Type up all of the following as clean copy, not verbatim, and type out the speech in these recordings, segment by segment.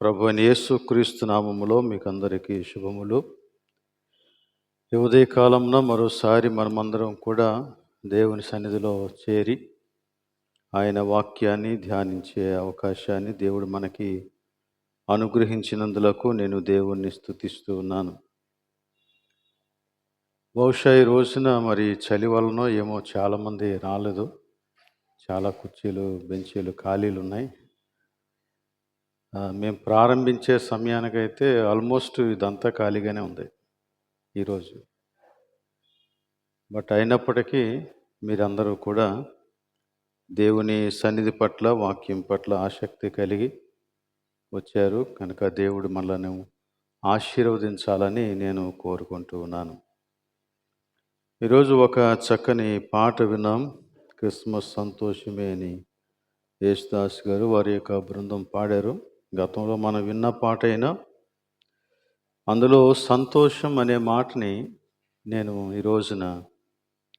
ప్రభువైన యేసుక్రీస్తు నామములో మీకందరికీ శుభములు. ఈ ఉదయకాలంలో మరోసారి మనమందరం కూడా దేవుని సన్నిధిలో చేరి ఆయన వాక్యాన్ని ధ్యానించే అవకాశాన్ని దేవుడు మనకి అనుగ్రహించినందులకు నేను దేవుణ్ణి స్తుతిస్తూ ఉన్నాను. బహుశా ఈ రోజున మరి చలి వలనో ఏమో చాలామంది రాలేదు. చాలా కుర్చీలు బెంచీలు ఖాళీలు ఉన్నాయి. మేము ప్రారంభించే సమయానికైతే ఆల్మోస్ట్ ఇదంతా ఖాళీగానే ఉంది ఈరోజు. బట్ అయినప్పటికీ మీరందరూ కూడా దేవుని సన్నిధి పట్ల వాక్యం పట్ల ఆసక్తి కలిగి వచ్చారు కనుక దేవుడు మనల్ని ఆశీర్వదించాలని నేను కోరుకుంటూ ఉన్నాను. ఈరోజు ఒక చక్కని పాట విన్నాం. క్రిస్మస్ సంతోషమే అని యేసుదాస్ గారు వారి యొక్క బృందం పాడారు. గతంలో మనం విన్న పాట అయినా అందులో సంతోషం అనే మాటని నేను ఈ రోజున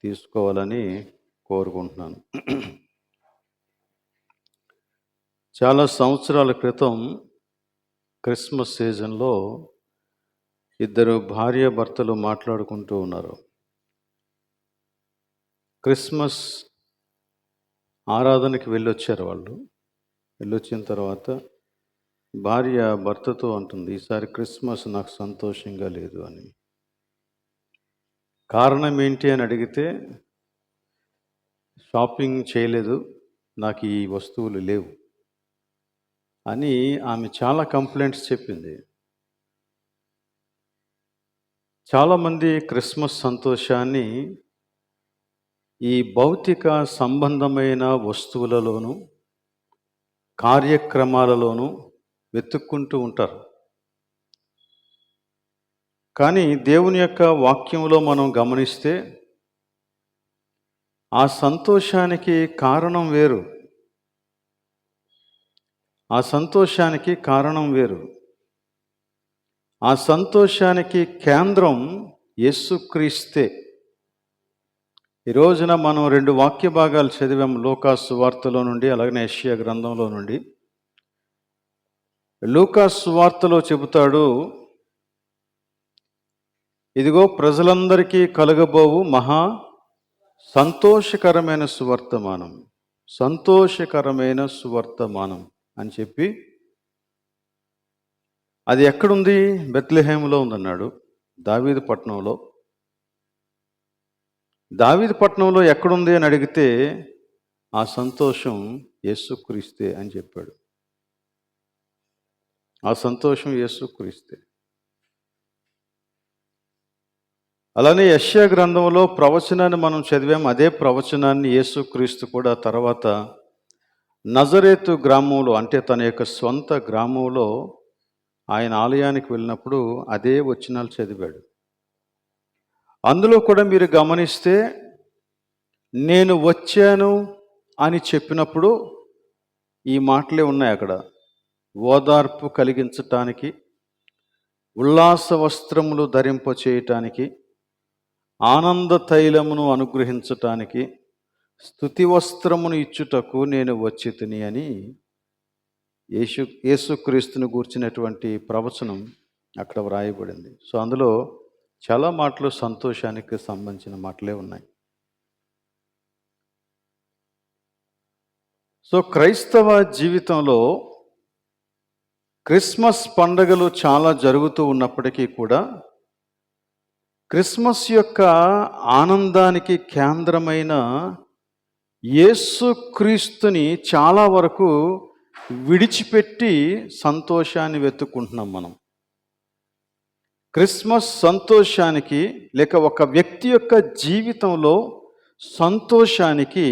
తీసుకోవాలని కోరుకుంటున్నాను. చాలా సంవత్సరాల క్రితం క్రిస్మస్ సీజన్లో ఇద్దరు భార్యాభర్తలు మాట్లాడుకుంటూ ఉన్నారు. క్రిస్మస్ ఆరాధనకి వెళ్ళొచ్చారు వాళ్ళు. వెళ్ళొచ్చిన తర్వాత భార్య భర్తతో అంటుంది, ఈసారి క్రిస్మస్ నాకు సంతోషంగా లేదు అని. కారణం ఏంటి అని అడిగితే, షాపింగ్ చేయలేదు, నాకు ఈ వస్తువులు లేవు అని ఆమె చాలా కంప్లైంట్స్ చెప్పింది. చాలామంది క్రిస్మస్ సంతోషాన్ని ఈ భౌతిక సంబంధమైన వస్తువులలోనూ కార్యక్రమాలలోనూ వెతుక్కుంటూ ఉంటారు. కానీ దేవుని యొక్క వాక్యంలో మనం గమనిస్తే ఆ సంతోషానికి కారణం వేరు. ఆ సంతోషానికి కారణం వేరు. ఆ సంతోషానికి కేంద్రం యేసుక్రీస్తే. ఈ రోజున మనం 2 వాక్య భాగాలు చదివాం. లూకాసు సువార్తలో నుండి, అలాగనే యెషయా గ్రంథంలో నుండి. లూకాసు సువార్తలో చెబుతాడు, ఇదిగో ప్రజలందరికీ కలగబోవు మహా సంతోషకరమైన సువర్తమానం, సంతోషకరమైన సువర్తమానం అని చెప్పి, అది ఎక్కడుంది? బెత్లెహేములో ఉందన్నాడు. దావీదు పట్టణంలో. దావీదు పట్టణంలో ఎక్కడుంది అని అడిగితే ఆ సంతోషం యేసుక్రీస్తే అని చెప్పాడు. ఆ సంతోషం యేసుక్రీస్తే. అలానే యెషయా గ్రంథంలో ప్రవచనాన్ని మనం చదివాం. అదే ప్రవచనాన్ని యేసుక్రీస్తు కూడా తర్వాత నజరేతు గ్రామంలో, అంటే తన యొక్క స్వంత గ్రామంలో ఆయన ఆలయానికి వెళ్ళినప్పుడు అదే వచనాలు చదివాడు. అందులో కూడా మీరు గమనిస్తే, నేను వచ్చాను అని చెప్పినప్పుడు ఈ మాటలే ఉన్నాయి అక్కడ. ఓదార్పు కలిగించటానికి, ఉల్లాస వస్త్రములు ధరింపచేయటానికి, ఆనంద తైలమును అనుగ్రహించటానికి, స్తుతి వస్త్రమును ఇచ్చుటకు నేను వచ్చి తిని అని యేసుక్రీస్తుని గూర్చినటువంటి ప్రవచనం అక్కడ వ్రాయబడింది. సో అందులో చాలా మాటలు సంతోషానికి సంబంధించిన మాటలే ఉన్నాయి. సో క్రైస్తవ జీవితంలో క్రిస్మస్ పండుగలు చాలా జరుగుతూ ఉన్నప్పటికీ కూడా క్రిస్మస్ యొక్క ఆనందానికి కేంద్రమైన యేసుక్రీస్తుని చాలా వరకు విడిచిపెట్టి సంతోషాన్ని వెతుక్కుంటున్నాం మనం. క్రిస్మస్ సంతోషానికి, లేక ఒక వ్యక్తి యొక్క జీవితంలో సంతోషానికి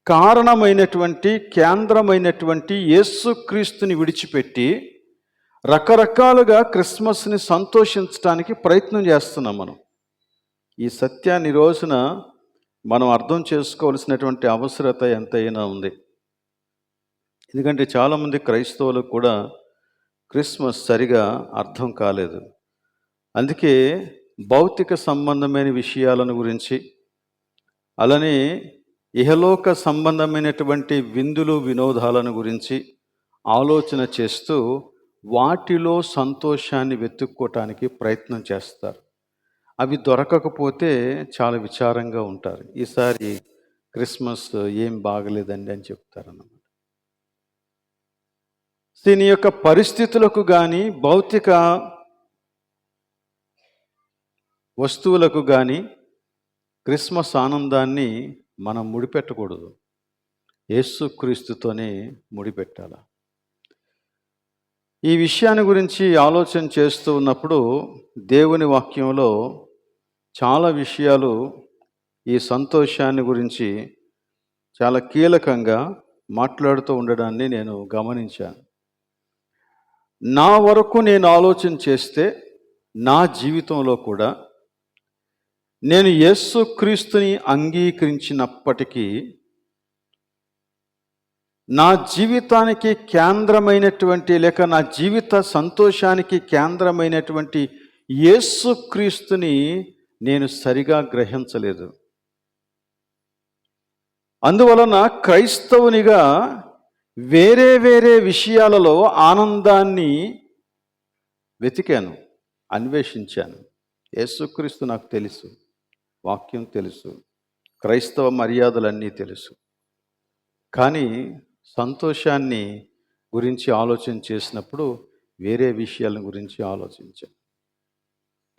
కారణమైనటువంటి, కేంద్రమైనటువంటి యేసుక్రీస్తుని విడిచిపెట్టి రకరకాలుగా క్రిస్మస్ని సంతోషించడానికి ప్రయత్నం చేస్తున్నాం మనం. ఈ సత్యాన్ని రోజున మనం అర్థం చేసుకోవాల్సినటువంటి అవసరత ఎంతైనా ఉంది. ఎందుకంటే చాలామంది క్రైస్తవులకు కూడా క్రిస్మస్ సరిగా అర్థం కాలేదు. అందుకే భౌతిక సంబంధమైన విషయాలను గురించి, అలానే ఇహలోక సంబంధమైనటువంటి విందులు వినోదాలను గురించి ఆలోచన చేస్తూ వాటిలో సంతోషాన్ని వెతుక్కోవటానికి ప్రయత్నం చేస్తారు. అవి దొరకకపోతే చాలా విచారంగా ఉంటారు. ఈసారి క్రిస్మస్ ఏం బాగలేదండి అని చెప్తారన్నమాట. దీని యొక్క పరిస్థితులకు కానీ, భౌతిక వస్తువులకు కానీ క్రిస్మస్ ఆనందాన్ని మనం ముడిపెట్టకూడదు. యేసుక్రీస్తుతోనే ముడిపెట్టాల. ఈ విషయాన్ని గురించి ఆలోచన చేస్తూ ఉన్నప్పుడు దేవుని వాక్యంలో చాలా విషయాలు ఈ సంతోషాన్ని గురించి చాలా కీలకంగా మాట్లాడుతూ ఉండడాన్ని నేను గమనించాను. నా వరకు నేను ఆలోచన చేస్తే నా జీవితంలో కూడా నేను యేసుక్రీస్తుని అంగీకరించినప్పటికీ నా జీవితానికి కేంద్రమైనటువంటి లేక నా జీవిత సంతోషానికి కేంద్రమైనటువంటి యేసుక్రీస్తుని నేను సరిగా గ్రహించలేదు. అందువలన క్రైస్తవునిగా వేరే వేరే విషయాలలో ఆనందాన్ని వెతికాను, అన్వేషించాను. యేసుక్రీస్తు నాకు తెలుసు, వాక్యం తెలుసు, క్రైస్తవ మర్యాదలన్నీ తెలుసు. కానీ సంతోషాన్ని గురించి ఆలోచన చేసినప్పుడు వేరే విషయాల గురించి ఆలోచించాను.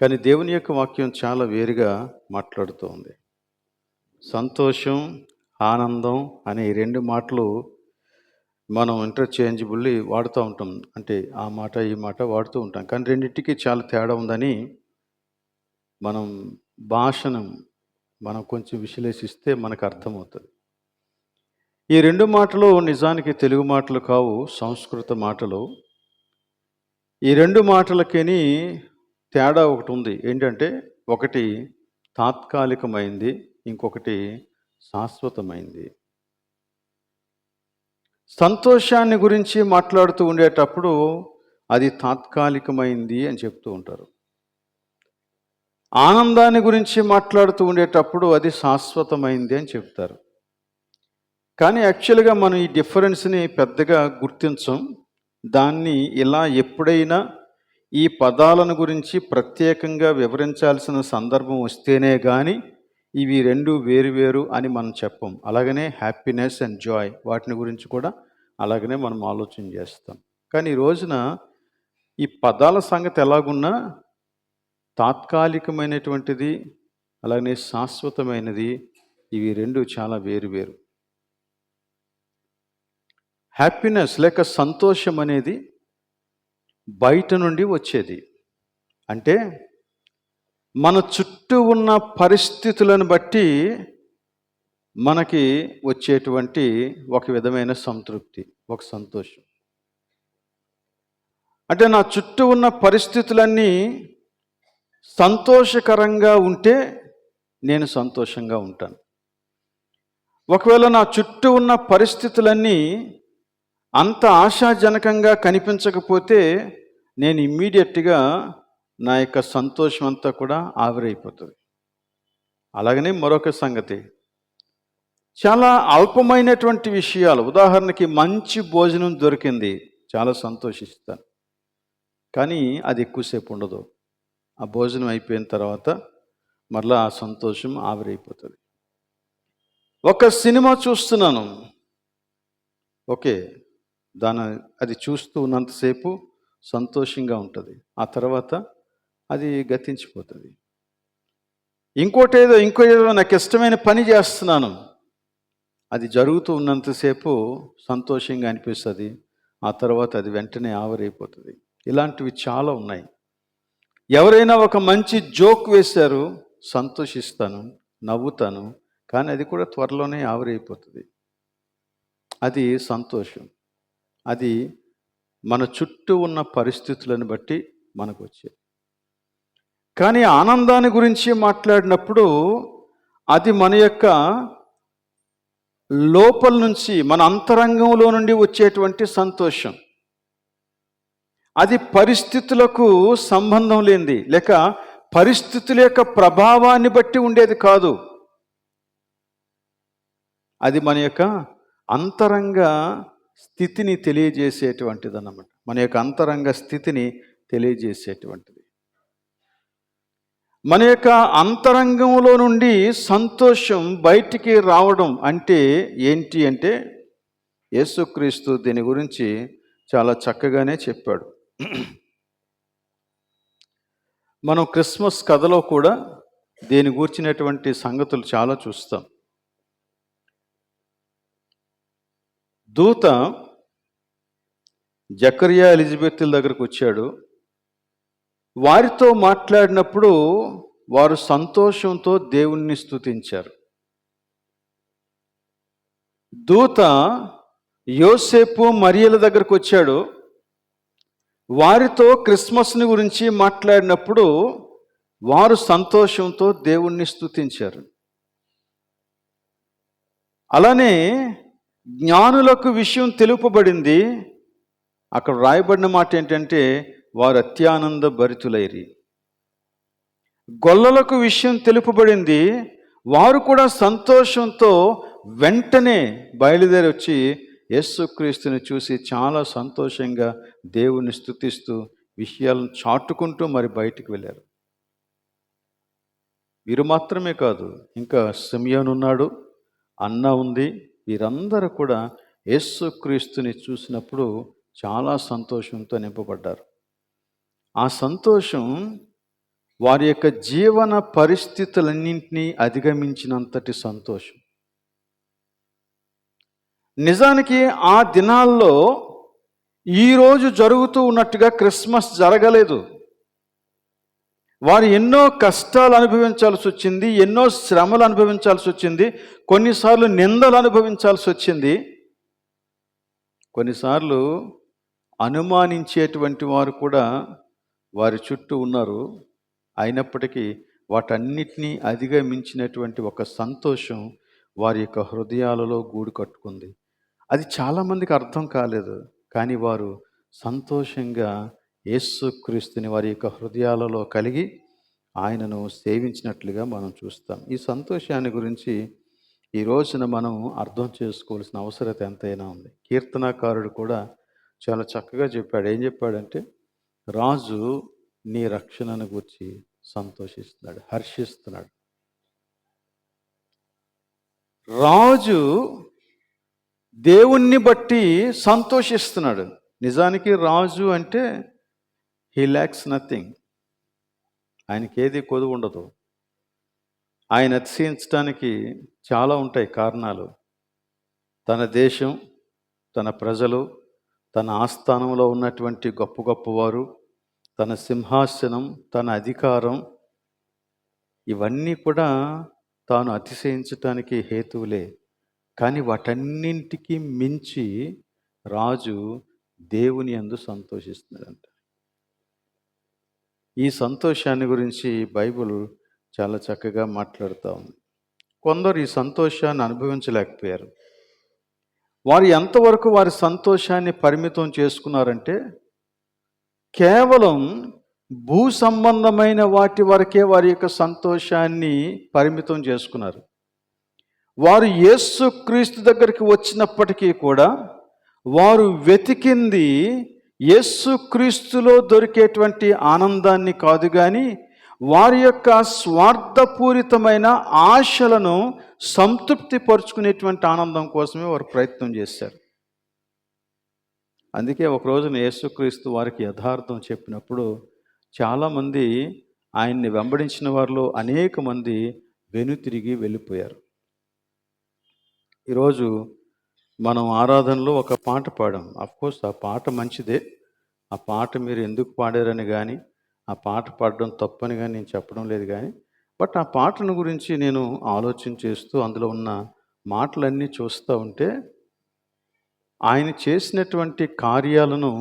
కానీ దేవుని యొక్క వాక్యం చాలా వేరుగా మాట్లాడుతూ ఉంది. సంతోషం, ఆనందం అనే ఈ రెండు మాటలు మనం ఇంటర్చేంజబుల్లీ వాడుతూ ఉంటాం. అంటే ఆ మాట ఈ మాట వాడుతూ ఉంటాం. కానీ రెండింటికి చాలా తేడా ఉందని మనం భాషను మనం కొంచెం విశ్లేషిస్తే మనకు అర్థమవుతుంది. ఈ రెండు మాటలు నిజానికి తెలుగు మాటలు కావు, సంస్కృత మాటలు. ఈ రెండు మాటలకేని తేడా ఒకటి ఉంది. ఏంటంటే ఒకటి తాత్కాలికమైంది, ఇంకొకటి శాశ్వతమైంది. సంతోషాన్ని గురించి మాట్లాడుతూ ఉండేటప్పుడు అది తాత్కాలికమైంది అని చెప్తూ ఉంటారు. ఆనందాన్ని గురించి మాట్లాడుతూ ఉండేటప్పుడు అది శాశ్వతమైంది అని చెప్తారు. కానీ యాక్చువల్గా మనం ఈ డిఫరెన్స్ని పెద్దగా గుర్తించం. దాన్ని ఇలా ఎప్పుడైనా ఈ పదాలను గురించి ప్రత్యేకంగా వివరించాల్సిన సందర్భం వస్తేనే కానీ ఇవి రెండు వేరు అని మనం చెప్పం. అలాగనే హ్యాపీనెస్ అండ్ జాయ్ వాటిని గురించి కూడా అలాగనే మనం ఆలోచన చేస్తాం. కానీ ఈ రోజున ఈ పదాల సంగతి ఎలాగున్నా తాత్కాలికమైనటువంటిది అలాగనే శాశ్వతమైనది, ఇవి రెండు చాలా వేరు. హ్యాపీనెస్ లేక సంతోషం అనేది బయట నుండి వచ్చేది. అంటే మన చుట్టూ ఉన్న పరిస్థితులను బట్టి మనకి వచ్చేటువంటి ఒక విధమైన సంతృప్తి, ఒక సంతోషం. అంటే నా చుట్టూ ఉన్న పరిస్థితులన్నీ సంతోషకరంగా ఉంటే నేను సంతోషంగా ఉంటాను. ఒకవేళ నా చుట్టూ ఉన్న పరిస్థితులన్నీ అంత ఆశాజనకంగా కనిపించకపోతే నేను ఇమ్మీడియట్గా నా యొక్క సంతోషం అంతా కూడా ఆవిరైపోతుంది. అలాగనే మరొక సంగతి, చాలా అల్పమైనటువంటి విషయాలు, ఉదాహరణకి మంచి భోజనం దొరికింది, చాలా సంతోషిస్తాను. కానీ అది ఎక్కువసేపు ఉండదు. ఆ భోజనం అయిపోయిన తర్వాత మరలా ఆ సంతోషం ఆవిరైపోతుంది. ఒక సినిమా చూస్తున్నాను, ఓకే, అది చూస్తూ ఉన్నంతసేపు సంతోషంగా ఉంటుంది. ఆ తర్వాత అది గతించిపోతుంది. ఇంకో ఏదో నాకు ఇష్టమైన పని చేస్తున్నాను, అది జరుగుతూ ఉన్నంతసేపు సంతోషంగా అనిపిస్తుంది. ఆ తర్వాత అది వెంటనే ఆవిరైపోతుంది. ఇలాంటివి చాలా ఉన్నాయి. ఎవరైనా ఒక మంచి జోక్ వేశారు, సంతోషిస్తాను, నవ్వుతాను, కానీ అది కూడా త్వరలోనే ఆవిరైపోతుంది. అది సంతోషం. అది మన చుట్టూ ఉన్న పరిస్థితులను బట్టి మనకు వచ్చేది. కానీ ఆనందాన్ని గురించి మాట్లాడినప్పుడు అది మన యొక్క లోపల నుంచి, మన అంతరంగంలో నుండి వచ్చేటువంటి సంతోషం. అది పరిస్థితులకు సంబంధం లేనిది, లేక పరిస్థితుల యొక్క ప్రభావాన్ని బట్టి ఉండేది కాదు. అది మన యొక్క అంతరంగ స్థితిని తెలియజేసేటువంటిది అన్నమాట. మన యొక్క అంతరంగ స్థితిని తెలియజేసేటువంటిది. మన యొక్క అంతరంగంలో నుండి సంతోషం బయటికి రావడం అంటే ఏంటి అంటే, యేసుక్రీస్తు దీని గురించి చాలా చక్కగానే చెప్పాడు. మనం క్రిస్మస్ కథలో కూడా దీని గూర్చినటువంటి సంగతులు చాలా చూస్తాం. దూత జకర్యా ఎలిజబెత్తుల దగ్గరకు వచ్చాడు. వారితో మాట్లాడినప్పుడు వారు సంతోషంతో దేవుణ్ణి స్తుతించారు. దూత యోసేపు మరియల దగ్గరకు వచ్చాడు. వారితో క్రిస్మస్ని గురించి మాట్లాడినప్పుడు వారు సంతోషంతో దేవుణ్ణి స్తుతించారు. అలానే జ్ఞానులకు విషయం తెలుపబడింది. అక్కడ రాయబడిన మాట ఏంటంటే, వారు అత్యానంద భరితులైరి. గొల్లలకు విషయం తెలుపబడింది. వారు కూడా సంతోషంతో వెంటనే బయలుదేరి వచ్చి యేసుక్రీస్తుని చూసి చాలా సంతోషంగా దేవుని స్తుతిస్తూ విషయాలను చాటుకుంటూ మరి బయటికి వెళ్ళారు. వీరు మాత్రమే కాదు, ఇంకా సిమియోను ఉన్నాడు, అన్న ఉంది. వీరందరూ కూడా యేసుక్రీస్తుని చూసినప్పుడు చాలా సంతోషంతో నింపబడ్డారు. ఆ సంతోషం వారి యొక్క జీవన పరిస్థితులన్నింటినీ అధిగమించినంతటి సంతోషం. నిజానికి ఆ దినాల్లో ఈరోజు జరుగుతూ ఉన్నట్టుగా క్రిస్మస్ జరగలేదు. వారు ఎన్నో కష్టాలు అనుభవించాల్సి వచ్చింది, ఎన్నో శ్రమలు అనుభవించాల్సి వచ్చింది, కొన్నిసార్లు నిందలు అనుభవించాల్సి వచ్చింది, కొన్నిసార్లు అనుమానించేటువంటి వారు కూడా వారి చుట్టూ ఉన్నారు. అయినప్పటికీ వాటన్నిటినీ అధిగమించినటువంటి ఒక సంతోషం వారి యొక్క హృదయాలలో గూడు కట్టుకుంది. అది చాలామందికి అర్థం కాలేదు, కానీ వారు సంతోషంగా యేసుక్రీస్తుని వారి యొక్క హృదయాలలో కలిగి ఆయనను సేవించినట్లుగా మనం చూస్తాం. ఈ సంతోషాన్ని గురించి ఈ రోజున మనం అర్థం చేసుకోవాల్సిన అవసరత ఎంతైనా ఉంది. కీర్తనాకారుడు కూడా చాలా చక్కగా చెప్పాడు. ఏం చెప్పాడంటే, రాజు నీ రక్షణను గురించి సంతోషిస్తున్నాడు, హర్షిస్తున్నాడు. రాజు దేవుణ్ణి బట్టి సంతోషిస్తున్నాడు. నిజానికి రాజు అంటే హీ ల్యాక్స్ నథింగ్. ఆయనకి ఏది కొదువు ఉండదు. ఆయన అతిశయించడానికి చాలా ఉంటాయి కారణాలు. తన దేశం, తన ప్రజలు, తన ఆస్థానంలో ఉన్నటువంటి గొప్ప గొప్పవారు, తన సింహాసనం, తన అధికారం, ఇవన్నీ కూడా తాను అతిశయించటానికి హేతువులే. కానీ వాటన్నింటికి మించి రాజు దేవుని యందు సంతోషిస్తున్నాడంట. ఈ సంతోషాన్ని గురించి బైబిల్ చాలా చక్కగా మాట్లాడుతూ ఉంది. కొందరు ఈ సంతోషాన్ని అనుభవించలేకపోయారు. వారు ఎంతవరకు వారి సంతోషాన్ని పరిమితం చేసుకున్నారంటే, కేవలం భూ సంబంధమైన వాటి వరకే వారి యొక్క సంతోషాన్ని పరిమితం చేసుకున్నారు. వారు యేసుక్రీస్తు దగ్గరికి వచ్చినప్పటికీ కూడా వారు వెతికింది యేసుక్రీస్తులో దొరికేటువంటి ఆనందాన్ని కాదు, కానీ వారి యొక్క స్వార్థపూరితమైన ఆశలను సంతృప్తి పరుచుకునేటువంటి ఆనందం కోసమే వారు ప్రయత్నం చేశారు. అందుకే ఒక రోజున యేసుక్రీస్తు వారికి యథార్థం చెప్పినప్పుడు చాలామంది ఆయన్ని వెంబడించిన వారిలో అనేక మంది వెనుతిరిగి వెళ్ళిపోయారు. ఈరోజు మనం ఆరాధనలో ఒక పాట పాడాం. అఫ్కోర్స్ ఆ పాట మంచిదే. ఆ పాట మీరు ఎందుకు పాడారని కానీ, ఆ పాట పాడడం తప్పని కానీ నేను చెప్పడం లేదు, కానీ బట్ ఆ పాటను గురించి నేను ఆలోచన చేస్తూ అందులో ఉన్న మాటలన్నీ చూస్తూ ఉంటే ఆయన చేసినటువంటి కార్యాలను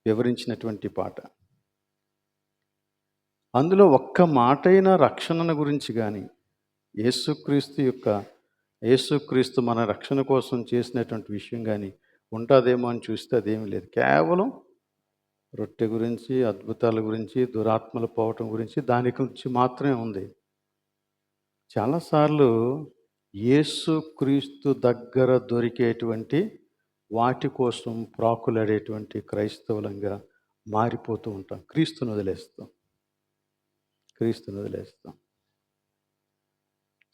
వివరించినటువంటి పాట. అందులో ఒక్క మాటైన రక్షణను గురించి కానీ, యేసుక్రీస్తు మన రక్షణ కోసం చేసినటువంటి విషయం కానీ ఉంటుందేమో అని చూస్తే అదేమీ లేదు. కేవలం రొట్టె గురించి, అద్భుతాల గురించి, దురాత్మలు పోవటం గురించి, దాని గురించి మాత్రమే ఉంది. చాలాసార్లు యేసుక్రీస్తు దగ్గర దొరికేటువంటి వాటి కోసం ప్రాకులాడేటువంటి క్రైస్తవులంగా మారిపోతూ ఉంటాం. క్రీస్తుని వదిలేస్తాం.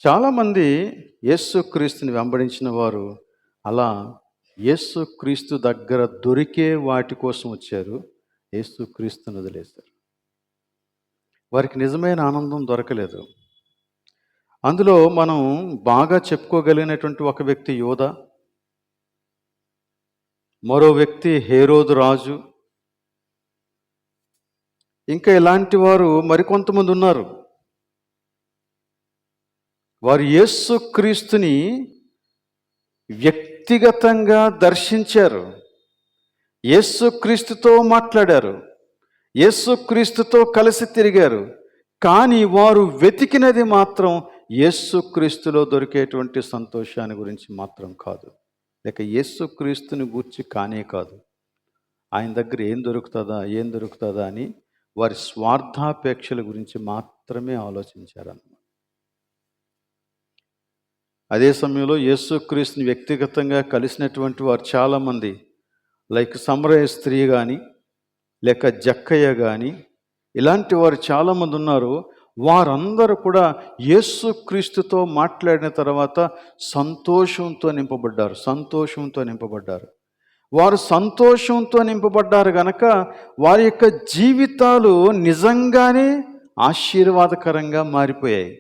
చాలామంది యేసుక్రీస్తుని వెంబడించిన వారు అలా యేసుక్రీస్తు దగ్గర దొరికే వాటి కోసం వచ్చారు, యేసుక్రీస్తుని వదిలేశారు. వారికి నిజమైన ఆనందం దొరకలేదు. అందులో మనం బాగా చెప్పుకోగలిగినటువంటి ఒక వ్యక్తి యోధ, మరో వ్యక్తి హేరోదు రాజు, ఇంకా ఇలాంటి వారు మరికొంతమంది ఉన్నారు. వారు యేసుక్రీస్తుని వ్యక్తిగతంగా దర్శించారు, యేసుక్రీస్తుతో మాట్లాడారు, యేసుక్రీస్తుతో కలిసి తిరిగారు. కానీ వారు వెతికినది మాత్రం యేసుక్రీస్తులో దొరికేటువంటి సంతోషాన్ని గురించి మాత్రం కాదు, లేక యేసుక్రీస్తుని గూర్చి కానే కాదు. ఆయన దగ్గర ఏం దొరుకుతుందా అని వారి స్వార్థాపేక్షల గురించి మాత్రమే ఆలోచించారన్నమాట. అదే సమయంలో యేసుక్రీస్తుని వ్యక్తిగతంగా కలిసినటువంటి వారు చాలామంది, లైక్ సమరయ స్త్రీ కానీ, లేక జక్కయ్య కానీ, ఇలాంటి వారు చాలామంది ఉన్నారు. వారందరూ కూడా యేసుక్రీస్తుతో మాట్లాడిన తర్వాత సంతోషంతో నింపబడ్డారు. వారు సంతోషంతో నింపబడ్డారు గనక వారి యొక్క జీవితాలు నిజంగానే ఆశీర్వాదకరంగా మారిపోయాయి.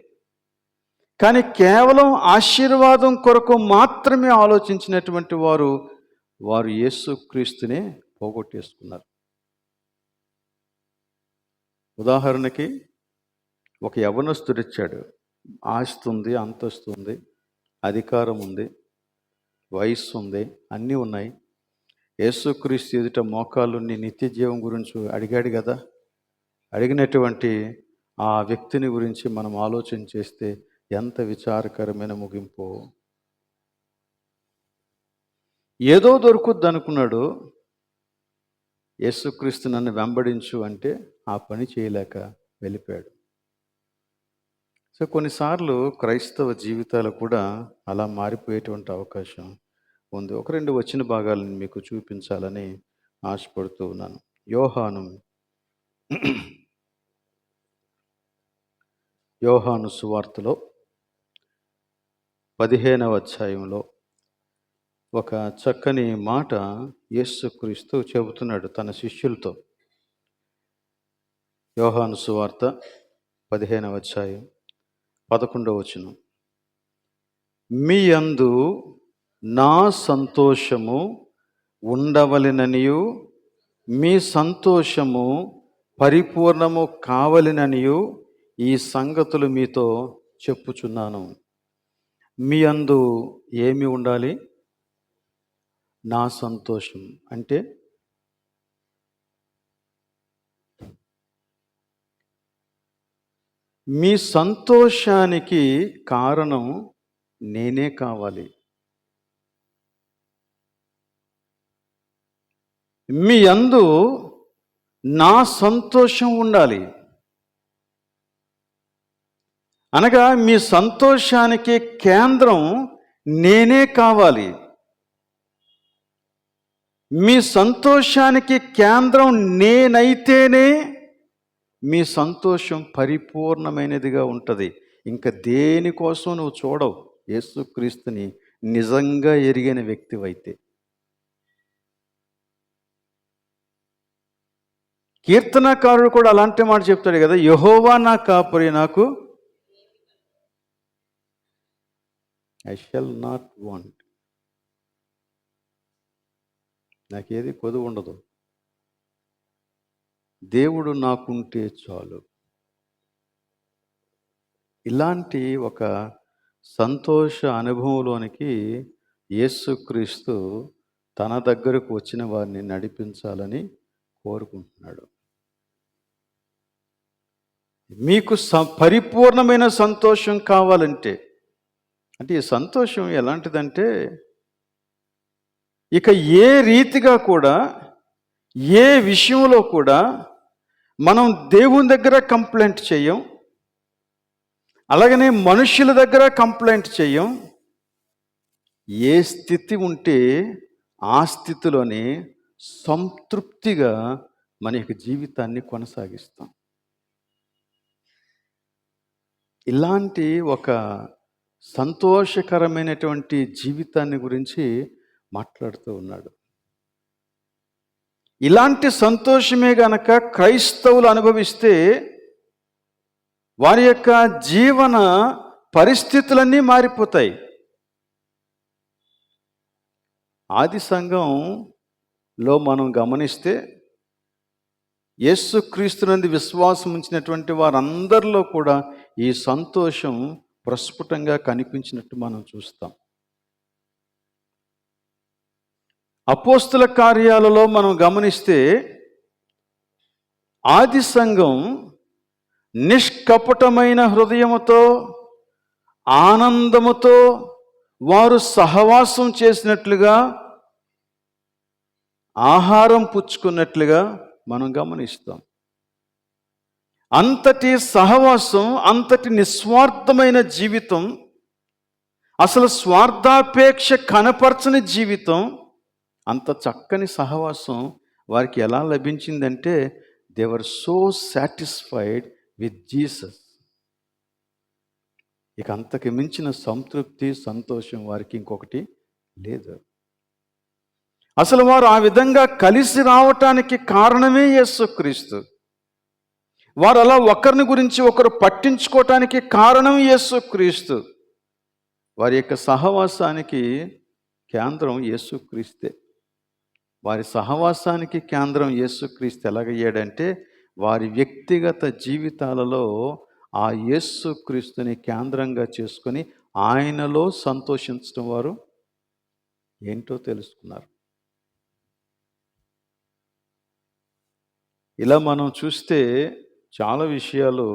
కానీ కేవలం ఆశీర్వాదం కొరకు మాత్రమే ఆలోచించినటువంటి వారు యేసుక్రీస్తునే పోగొట్టేసుకున్నారు. ఉదాహరణకి ఒక యవ్వనస్తుడు ఇచ్చాడు. ఆస్తి ఉంది, అంతస్తు ఉంది, అధికారం ఉంది, వయస్సు ఉంది, అన్నీ ఉన్నాయి. యేసుక్రీస్తు ఎదుట మోకాళ్ళుని నిత్య జీవం గురించి అడిగాడు కదా. అడిగినటువంటి ఆ వ్యక్తిని గురించి మనం ఆలోచన చేస్తే ఎంత విచారకరమైన ముగింపు. ఏదో దొరుకుద్ది అనుకున్నాడు. యేసుక్రీస్తు నన్ను వెంబడించు అంటే ఆ పని చేయలేక వెళ్ళిపోయాడు. సో కొన్నిసార్లు క్రైస్తవ జీవితాలు కూడా అలా మారిపోయేటువంటి అవకాశం ఉంది. ఒక 2 వచ్చిన భాగాలను మీకు చూపించాలని ఆశపడుతూ ఉన్నాను. యోహాను సువార్తలో 15వ అధ్యాయంలో ఒక చక్కని మాట యేసుక్రీస్తు చెబుతున్నాడు తన శిష్యులతో. యోహాను సువార్త 15వ అధ్యాయం 11వ వచనం. మీ యందు నా సంతోషము ఉండవలెననియు మీ సంతోషము పరిపూర్ణము కావలెననియు ఈ సంగతులు మీతో చెప్పుచున్నాను. మీ యందు ఏమి ఉండాలి? నా సంతోషం. అంటే మీ సంతోషానికి కారణం నేనే కావాలి. మీ యందు నా సంతోషం ఉండాలి అనగా మీ సంతోషానికి కేంద్రం నేనే కావాలి. మీ సంతోషానికి కేంద్రం నేనైతేనే మీ సంతోషం పరిపూర్ణమైనదిగా ఉంటుంది. ఇంకా దేనికోసం నువ్వు చూడవు, యేసుక్రీస్తుని నిజంగా ఎరిగిన వ్యక్తివైతే. కీర్తనకారుడు కూడా అలాంటి మాట చెప్తాడు కదా, యెహోవా నా కాపరి, నాకు ఐ షల్ నాట్ వాంట్. నాకేది కొదువు ఉండదు, దేవుడు నాకుంటే చాలు. ఇలాంటి ఒక సంతోష అనుభవంలోనికి యేసుక్రీస్తు తన దగ్గరకు వచ్చిన వారిని నడిపించాలని కోరుకుంటున్నాడు. మీకు పరిపూర్ణమైన సంతోషం కావాలంటే, అంటే ఈ సంతోషం ఎలాంటిదంటే, ఇక ఏ రీతిగా కూడా, ఏ విషయంలో కూడా మనం దేవుని దగ్గర కంప్లైంట్ చేయం, అలాగనే మనుషుల దగ్గర కంప్లైంట్ చేయం. ఏ స్థితి ఉంటే ఆ స్థితిలోనే సంతృప్తిగా మన యొక్క జీవితాన్ని కొనసాగిస్తాం. ఇలాంటి ఒక సంతోషకరమైనటువంటి జీవితాన్ని గురించి మాట్లాడుతూ ఉన్నాడు. ఇలాంటి సంతోషమే గనక క్రైస్తవులు అనుభవిస్తే వారి యొక్క జీవన పరిస్థితులన్నీ మారిపోతాయి. ఆది సంఘంలో మనం గమనిస్తే యేసుక్రీస్తునందు విశ్వాసం ఉంచినటువంటి వారందరిలో కూడా ఈ సంతోషం ప్రస్ఫుటంగా కనిపించినట్టు మనం చూస్తాం. అపోస్తుల కార్యాలలో మనం గమనిస్తే ఆది సంఘం నిష్కపటమైన హృదయముతో ఆనందముతో వారు సహవాసం చేసినట్లుగా, ఆహారం పుచ్చుకున్నట్లుగా మనం గమనిస్తాం. అంతటి సహవాసం, అంతటి నిస్వార్థమైన జీవితం, అసలు స్వార్థాపేక్ష కనపరచని జీవితం, అంత చక్కని సహవాసం వారికి ఎలా లభించిందంటే they were so satisfied with Jesus. ఇక అంతకు మించిన సంతృప్తి, సంతోషం వారికి ఇంకొకటి లేదు. అసలు వారు ఆ విధంగా కలిసి రావటానికి కారణమే యేసుక్రీస్తు. వారు అలా ఒకరిని గురించి ఒకరు పట్టించుకోవటానికి కారణం యేసుక్రీస్తు. వారి యొక్క సహవాసానికి కేంద్రం యేసుక్రీస్తే. వారి సహవాసానికి కేంద్రం యేసుక్రీస్తు ఎలాగయ్యాడంటే వారి వ్యక్తిగత జీవితాలలో ఆ యేసుక్రీస్తుని కేంద్రంగా చేసుకొని ఆయనలో సంతోషించడం వారు ఏంటో తెలుసుకున్నారు. ఇలా మనం చూస్తే చాలా విషయాలు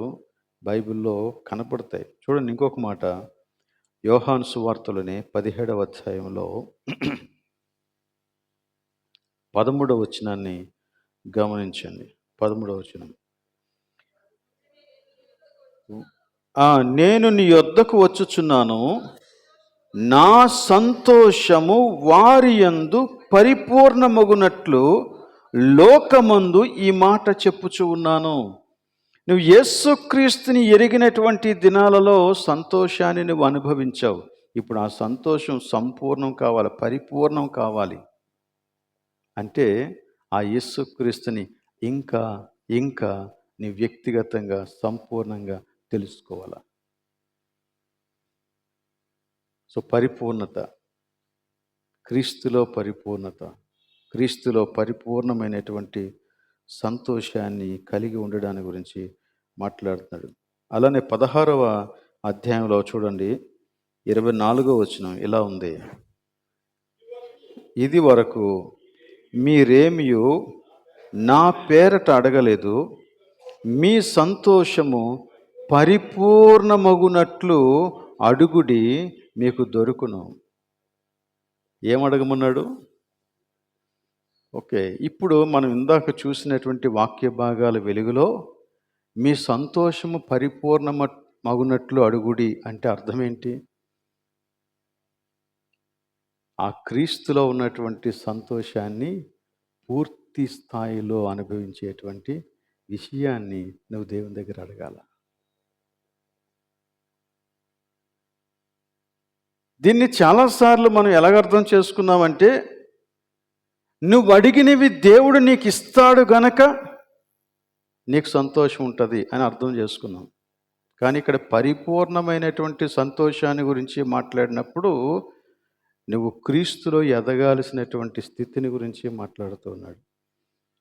బైబిల్లో కనపడతాయి. చూడండి ఇంకొక మాట, యోహాను సువార్తలోనే 17వ అధ్యాయంలో 13వ వచనాన్ని గమనించండి. 13వ వచనం, నేను నీ యొద్దకు వచ్చుచున్నాను, నా సంతోషము వారి యందు పరిపూర్ణమగునట్లు లోకమందు ఈ మాట చెప్పుచూ ఉన్నాను. నువ్వు యేసుక్రీస్తుని ఎరిగినటువంటి దినాలలో సంతోషాన్ని నువ్వు అనుభవించావు. ఇప్పుడు ఆ సంతోషం సంపూర్ణం కావాలి, పరిపూర్ణం కావాలి అంటే ఆ యేసుక్రీస్తుని ఇంకా ఇంకా నీ వ్యక్తిగతంగా సంపూర్ణంగా తెలుసుకోవాలా. సో పరిపూర్ణత, క్రీస్తులో పరిపూర్ణత, క్రీస్తులో పరిపూర్ణమైనటువంటి సంతోషాన్ని కలిగి ఉండడాన్ని గురించి మాట్లాడుతున్నాడు. అలానే 16వ అధ్యాయంలో చూడండి 24వ వచనం ఇలా ఉంది, ఇది వరకు మీరేమియు నా పేరట అడగలేదు, మీ సంతోషము పరిపూర్ణమగునట్లు అడుగుడి మీకు దొరుకును. ఏమడగమన్నాడు? ఓకే, ఇప్పుడు మనం ఇందాక చూసినటువంటి వాక్య భాగాల వెలుగులో మీ సంతోషము పరిపూర్ణమగునట్లు అడుగుడి అంటే అర్థం ఏంటి? ఆ క్రీస్తులో ఉన్నటువంటి సంతోషాన్ని పూర్తి స్థాయిలో అనుభవించేటువంటి విషయాన్ని నువ్వు దేవుని దగ్గర అడగాల. దీన్ని చాలాసార్లు మనం ఎలాగ అర్థం చేసుకున్నామంటే నువ్వు అడిగినవి దేవుడు నీకు ఇస్తాడు గనక నీకు సంతోషం ఉంటుంది అని అర్థం చేసుకున్నాం. కానీ ఇక్కడ పరిపూర్ణమైనటువంటి సంతోషాన్ని గురించి మాట్లాడినప్పుడు నువ్వు క్రీస్తులో ఎదగాల్సినటువంటి స్థితిని గురించి మాట్లాడుతున్నాడు.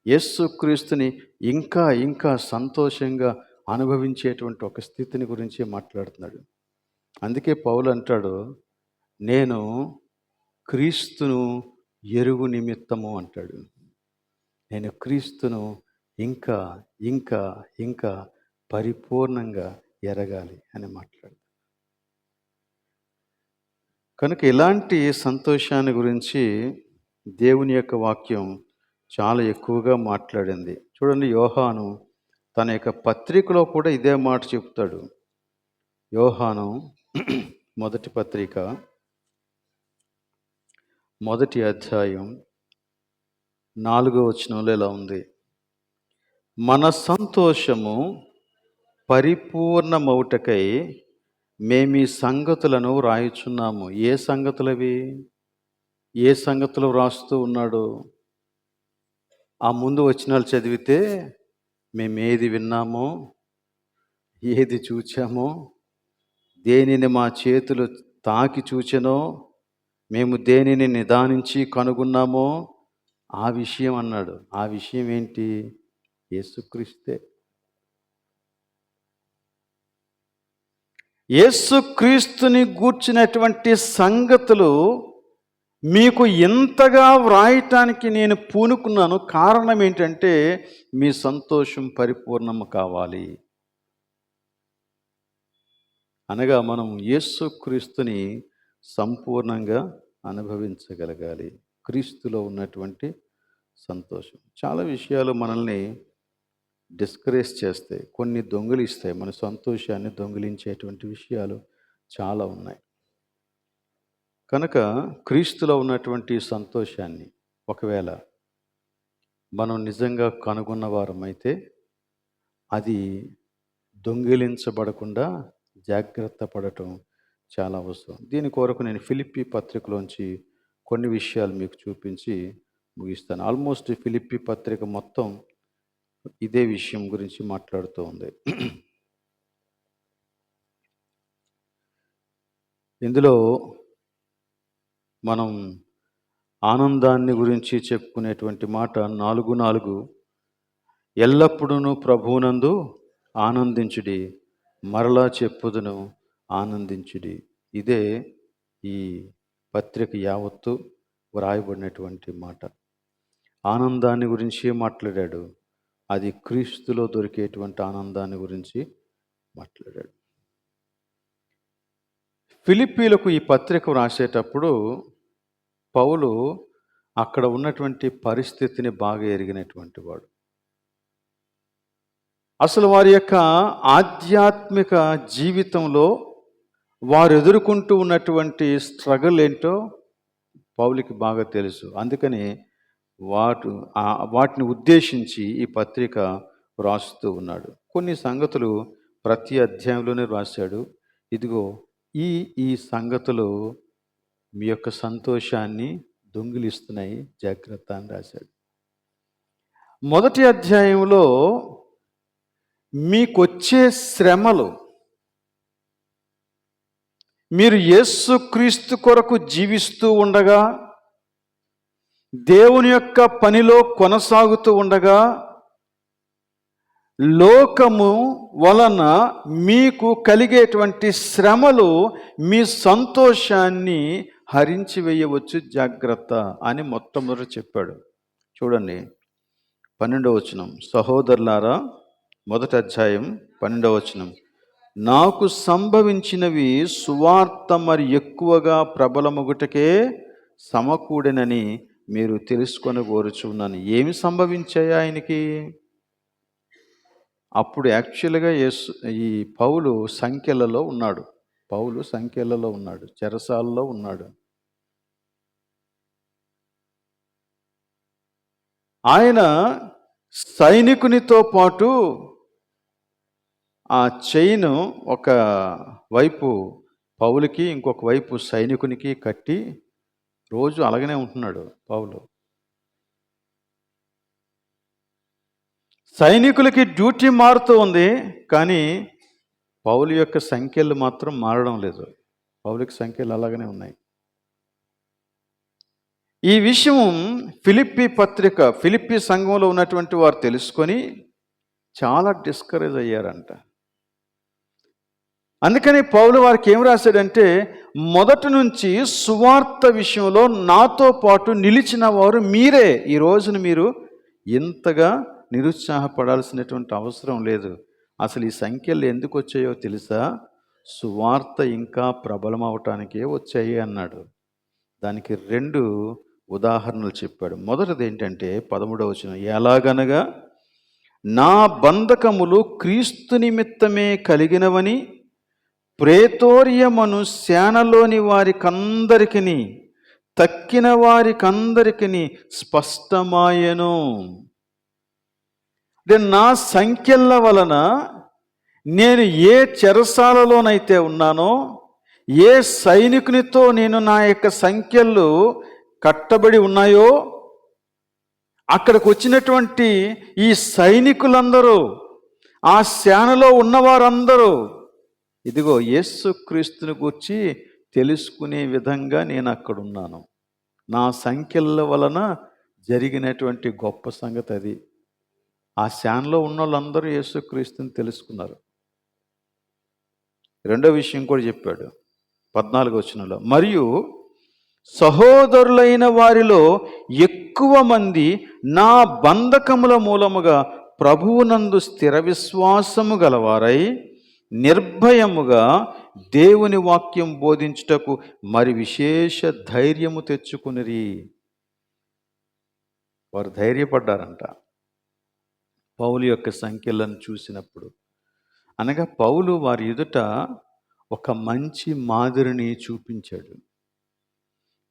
యేసుక్రీస్తుని ఇంకా ఇంకా సంతోషంగా అనుభవించేటువంటి ఒక స్థితిని గురించి మాట్లాడుతున్నాడు. అందుకే పౌలు అంటాడు, నేను క్రీస్తును ఎరుగు నిమిత్తము అంటాడు. నేను క్రీస్తును ఇంకా ఇంకా ఇంకా పరిపూర్ణంగా ఎరగాలి అని మాట్లాడు. కనుక ఇలాంటి సంతోషాన్ని గురించి దేవుని యొక్క వాక్యం చాలా ఎక్కువగా మాట్లాడింది. చూడండి, యోహాను తన యొక్క పత్రికలో కూడా ఇదే మాట చెప్తాడు. యోహాను మొదటి పత్రిక మొదటి అధ్యాయం 4వ వచనంలో ఇలా ఉంది: మన సంతోషము పరిపూర్ణమౌటకై మేమీ సంగతులను వ్రాయుచున్నాము. ఏ సంగతులవి? ఏ సంగతులు వ్రాస్తూ ఉన్నాడు? ఆ ముందు వచనాలు చదివితే మేమేది విన్నామో, ఏది చూచామో, దేనిని మా చేతులు తాకి చూచెనో, మేము దేనిని నిదానించి కనుగొన్నామో ఆ విషయం అన్నాడు. ఆ విషయం ఏంటి? యేసుక్రీస్తే. యేసుక్రీస్తుని గూర్చినటువంటి సంగతులు మీకు ఇంతగా వ్రాయటానికి నేను పూనుకున్నాను. కారణం ఏంటంటే మీ సంతోషం పరిపూర్ణము కావాలి. అనగా మనం యేసుక్రీస్తుని సంపూర్ణంగా అనుభవించగలగాలి. క్రీస్తులో ఉన్నటువంటి సంతోషం. చాలా విషయాలు మనల్ని డిస్కరేజ్ చేస్తాయి, కొన్ని దొంగిలిస్తాయి. మన సంతోషాన్ని దొంగిలించేటువంటి విషయాలు చాలా ఉన్నాయి. కనుక క్రీస్తులో ఉన్నటువంటి సంతోషాన్ని ఒకవేళ మనం నిజంగా కనుగొన్న వారమైతే అది దొంగిలించబడకుండా జాగ్రత్త పడటం చాలా అవసరం. దీని కొరకు నేను ఫిలిప్పీ పత్రికలోంచి కొన్ని విషయాలు మీకు చూపించి ముగిస్తాను. ఆల్మోస్ట్ ఫిలిప్పీ పత్రిక మొత్తం ఇదే విషయం గురించి మాట్లాడుతూ ఉంది. ఇందులో మనం ఆనందాన్ని గురించి చెప్పుకునేటువంటి మాట 4:4 ఎల్లప్పుడూ ప్రభువునందు ఆనందించుడి, మరలా చెప్పుదును ఆనందించుడి. ఇదే ఈ పత్రిక యావత్తు వ్రాయబడినటువంటి మాట. ఆనందాన్ని గురించి మాట్లాడాడు. అది క్రీస్తులో దొరికేటువంటి ఆనందాన్ని గురించి మాట్లాడాడు. ఫిలిప్పీలకు ఈ పత్రిక వ్రాసేటప్పుడు పౌలు అక్కడ ఉన్నటువంటి పరిస్థితిని బాగా ఎరిగినటువంటి వాడు. అసలు వారి యొక్క ఆధ్యాత్మిక జీవితంలో వారు ఎదుర్కొంటూ ఉన్నటువంటి స్ట్రగుల్ ఏంటో పౌలుకి బాగా తెలుసు. అందుకని వాటిని ఉద్దేశించి ఈ పత్రిక వ్రాస్తూ ఉన్నాడు. కొన్ని సంగతులు ప్రతి అధ్యాయంలోనే వ్రాశాడు. ఇదిగో ఈ సంగతులు మీ యొక్క సంతోషాన్ని దొంగిలిస్తున్నాయి, జాగ్రత్త అని రాశాడు. మొదటి అధ్యాయంలో మీకొచ్చే శ్రమలు, మీరు యేసుక్రీస్తు కొరకు జీవిస్తూ ఉండగా, దేవుని యొక్క పనిలో కొనసాగుతూ ఉండగా, లోకము వలన మీకు కలిగేటువంటి శ్రమలు మీ సంతోషాన్ని హరించి వేయవచ్చు, జాగ్రత్త అని మొట్టమొదట చెప్పాడు. చూడండి 12వ వచనం. సహోదరులారా, మొదటి అధ్యాయం 12వ వచనం. నాకు సంభవించినవి సువార్త మరి ఎక్కువగా ప్రబలమగుటకే సమకూడెనని మీరు తెలుసుకొని కోరుచున్నాను. ఏమి సంభవించాయి ఆయనకి? అప్పుడు యాక్చువల్గా ఈ పౌలు సంఖ్యలలో ఉన్నాడు. చెరసాలలో ఉన్నాడు. ఆయన సైనికునితో పాటు ఆ చైన్ ఒక వైపు పౌలుకి, ఇంకొక వైపు సైనికునికి కట్టి రోజు అలాగనే ఉంటున్నాడు పౌలు. సైనికులకి డ్యూటీ మారుతూ ఉంది, కానీ పౌలు యొక్క సంఖ్యలు మాత్రం మారడం లేదు. పౌలుకి సంఖ్యలు అలాగనే ఉన్నాయి. ఈ విషయం ఫిలిప్పీ సంఘంలో ఉన్నటువంటి వారు తెలుసుకొని చాలా డిస్కరేజ్ అయ్యారంట. అందుకని పౌలు వారికి ఏం రాశాడంటే, మొదటి నుంచి సువార్త విషయంలో నాతో పాటు నిలిచిన వారు మీరే. ఈ రోజున మీరు ఇంతగా నిరుత్సాహపడాల్సినటువంటి అవసరం లేదు. అసలు ఈ సంఖ్యలు ఎందుకు వచ్చాయో తెలుసా? సువార్త ఇంకా ప్రబలమవటానికే వచ్చాయి అన్నాడు. దానికి 2 ఉదాహరణలు చెప్పాడు. మొదటిది ఏంటంటే 13వ వచనం. ఎలాగనగా నా బంధకములు క్రీస్తు నిమిత్తమే కలిగినవని ప్రేతోర్యమను సేనలోని వారికందరికీ తక్కిన వారికందరికి స్పష్టమాయెను. అంటే నా సంఖ్యల వలన నేను ఏ చెరసాలలోనైతే ఉన్నానో, ఏ సైనికునితో నేను నా యొక్క సంఖ్యలు కట్టబడి ఉన్నాయో, అక్కడికి వచ్చినటువంటి ఈ సైనికులందరూ, ఆ సేనలో ఉన్నవారందరూ ఇదిగో యేసుక్రీస్తుని గూర్చి తెలుసుకునే విధంగా నేను అక్కడున్నాను. నా సంఖ్యల వలన జరిగినటువంటి గొప్ప సంగతి అది. ఆ సేనలో ఉన్న వాళ్ళందరూ యేసుక్రీస్తుని తెలుసుకున్నారు. రెండో విషయం కూడా చెప్పాడు 14వ వచనంలో, మరియు సహోదరులైన వారిలో ఎక్కువ మంది నా బంధకముల మూలముగా ప్రభువునందు స్థిర విశ్వాసము గలవారై నిర్భయముగా దేవుని వాక్యం బోధించుటకు మరి విశేష ధైర్యము తెచ్చుకునిరి. వారు ధైర్యపడ్డారంట పౌలు యొక్క సంఖ్యలను చూసినప్పుడు. అనగా పౌలు వారి ఎదుట ఒక మంచి మాదిరిని చూపించాడు.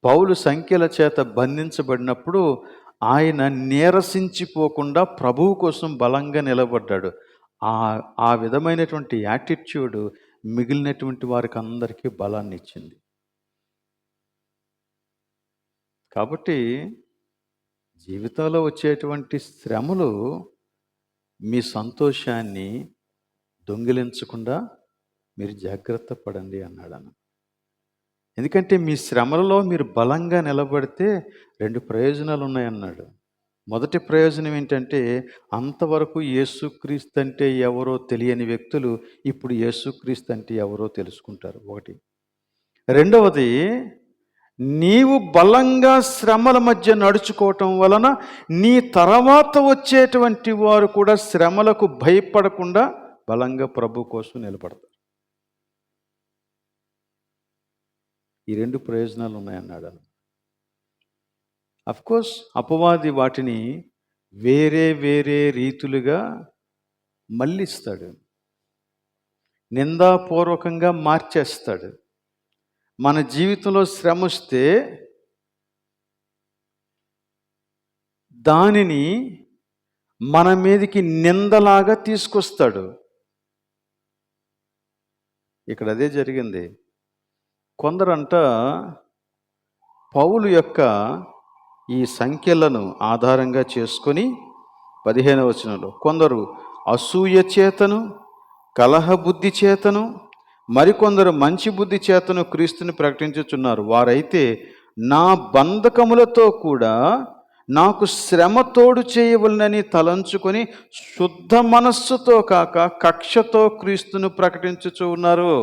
పౌలు సంఖ్యల చేత బంధించబడినప్పుడు ఆయన నీరసించిపోకుండా ప్రభువు కోసం బలంగా నిలబడ్డాడు. ఆ విధమైనటువంటి యాటిట్యూడ్ మిగిలినటువంటి వారికి అందరికీ బలాన్ని ఇచ్చింది. కాబట్టి జీవితంలో వచ్చేటువంటి శ్రమలు మీ సంతోషాన్ని దొంగిలించకుండా మీరు జాగ్రత్త పడండి అన్నాడు. ఎందుకంటే మీ శ్రమలలో మీరు బలంగా నిలబడితే 2 ప్రయోజనాలు ఉన్నాయన్నాడు. మొదటి ప్రయోజనం ఏంటంటే, అంతవరకు యేసుక్రీస్తు అంటే ఎవరో తెలియని వ్యక్తులు ఇప్పుడు యేసుక్రీస్తు అంటే ఎవరో తెలుసుకుంటారు. ఒకటి. రెండవది, నీవు బలంగా శ్రమల మధ్య నడుచుకోవటం వలన నీ తర్వాత వచ్చేటువంటి వారు కూడా శ్రమలకు భయపడకుండా బలంగా ప్రభు కోసం నిలబడతారు. ఈ 2 ప్రయోజనాలు ఉన్నాయన్నాడు. అఫ్కోర్స్ అపవాది వాటిని వేరే వేరే రీతులుగా మళ్ళిస్తాడు, నిందాపూర్వకంగా మార్చేస్తాడు. మన జీవితంలో శ్రమ వస్తే దానిని మన మీదకి నిందలాగా తీసుకొస్తాడు. ఇక్కడ అదే జరిగింది. కొందరంట పౌలు యొక్క ఈ సంఖ్యలను ఆధారంగా చేసుకొని 15వ వచనంలో, కొందరు అసూయ చేతను కలహ బుద్ధి చేతను మరికొందరు మంచి బుద్ధి చేతను క్రీస్తుని ప్రకటించుచున్నారు. వారైతే నా బంధకములతో కూడా నాకు శ్రమ తోడు చేయవలనని తలంచుకొని శుద్ధ మనస్సుతో కాక కక్షతో క్రీస్తును ప్రకటించుచు ఉన్నారు.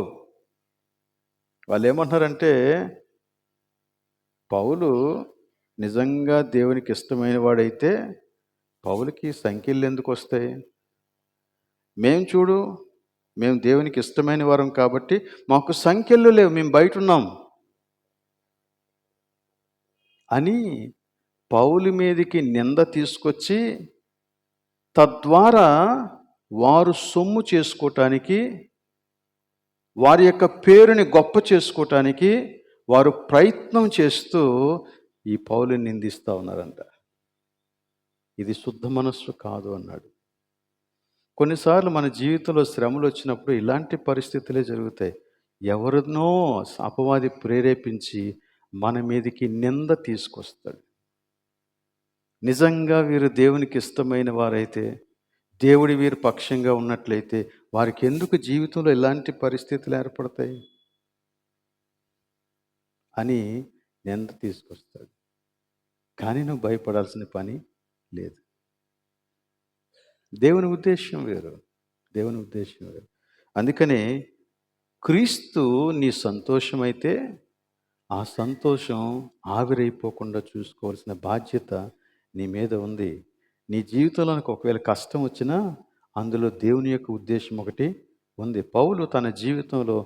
వాళ్ళు ఏమంటున్నారంటే, పౌలు నిజంగా దేవునికి ఇష్టమైన వాడైతే పౌలుకి సంఖ్యలు ఎందుకు వస్తాయి? మేము దేవునికి ఇష్టమైన వారం కాబట్టి మాకు సంఖ్యలు లేవు, మేము బయట ఉన్నాం అని పౌలు మీదకి నింద తీసుకొచ్చి తద్వారా వారు సొమ్ము చేసుకోవటానికి, వారి యొక్క పేరుని గొప్ప చేసుకోవటానికి వారు ప్రయత్నం చేస్తూ ఈ పౌలుని నిందిస్తూ ఉన్నారంట. ఇది శుద్ధ మనస్సు కాదు అన్నాడు. కొన్నిసార్లు మన జీవితంలో శ్రమలు వచ్చినప్పుడు ఇలాంటి పరిస్థితులే జరుగుతాయి. ఎవరినో అపవాది ప్రేరేపించి మన మీదకి నింద తీసుకొస్తాడు. నిజంగా వీరు దేవునికి ఇష్టమైన వారైతే, దేవుడి వీరు పక్షంగా ఉన్నట్లయితే వారికి ఎందుకు జీవితంలో ఇలాంటి పరిస్థితులు ఏర్పడతాయి అని నింద తీసుకొస్తాడు. కానీ నువ్వు భయపడాల్సిన పని లేదు. దేవుని ఉద్దేశం వేరు. అందుకనే క్రీస్తు నీ సంతోషమైతే ఆ సంతోషం ఆవిరైపోకుండా చూసుకోవాల్సిన బాధ్యత నీ మీద ఉంది. నీ జీవితంలోనికి ఒకవేళ కష్టం వచ్చినా అందులో దేవుని యొక్క ఉద్దేశం ఒకటి ఉంది. పౌలు తన జీవితంలో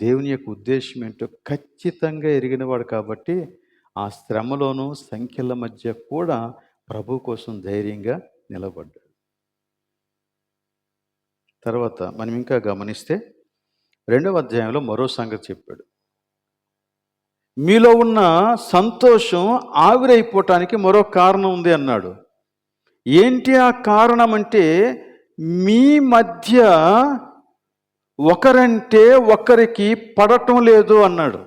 దేవుని యొక్క ఉద్దేశం ఏంటో ఖచ్చితంగా ఎరిగినవాడు కాబట్టి ఆ శ్రమలోనూ సంఖ్యల మధ్య కూడా ప్రభు కోసం ధైర్యంగా నిలబడ్డాడు. తర్వాత మనం ఇంకా గమనిస్తే 2వ అధ్యాయంలో మరో సంగతి చెప్పాడు. మీలో ఉన్న సంతోషం ఆవిరైపోవటానికి మరో కారణం ఉంది అన్నాడు. ఏంటి ఆ కారణం అంటే, మీ మధ్య ఒకరంటే ఒకరికి పడటం లేదు అన్నాడు.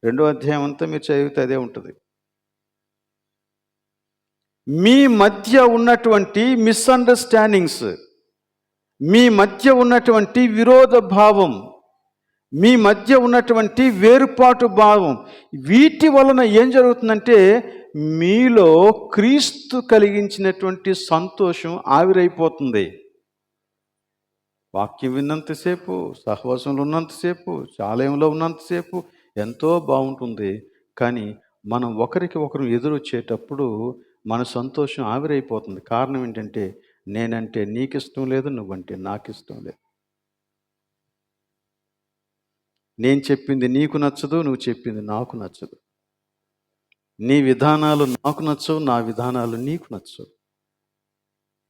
2వ అధ్యాయం అంతా మీరు చదివితే అదే ఉంటుంది. మీ మధ్య ఉన్నటువంటి మిస్అండర్స్టాండింగ్స్, మీ మధ్య ఉన్నటువంటి విరోధ భావం, మీ మధ్య ఉన్నటువంటి వేరుపాటు భావం, వీటి వలన ఏం జరుగుతుందంటే మీలో క్రీస్తు కలిగించినటువంటి సంతోషం ఆవిరైపోతుంది. వాక్యం విన్నంతసేపు, సహవాసంలో ఉన్నంతసేపు, చాలయంలో ఉన్నంతసేపు ఎంతో బాగుంటుంది. కానీ మనం ఒకరికి ఒకరు ఎదురొచ్చేటప్పుడు మన సంతోషం ఆవిరైపోతుంది. కారణం ఏంటంటే, నేనంటే నీకిష్టం లేదు, నువ్వంటే నాకిష్టం లేదు. నేను చెప్పింది నీకు నచ్చదు, నువ్వు చెప్పింది నాకు నచ్చదు. నీ విధానాలు నాకు నచ్చవు, నా విధానాలు నీకు నచ్చవు.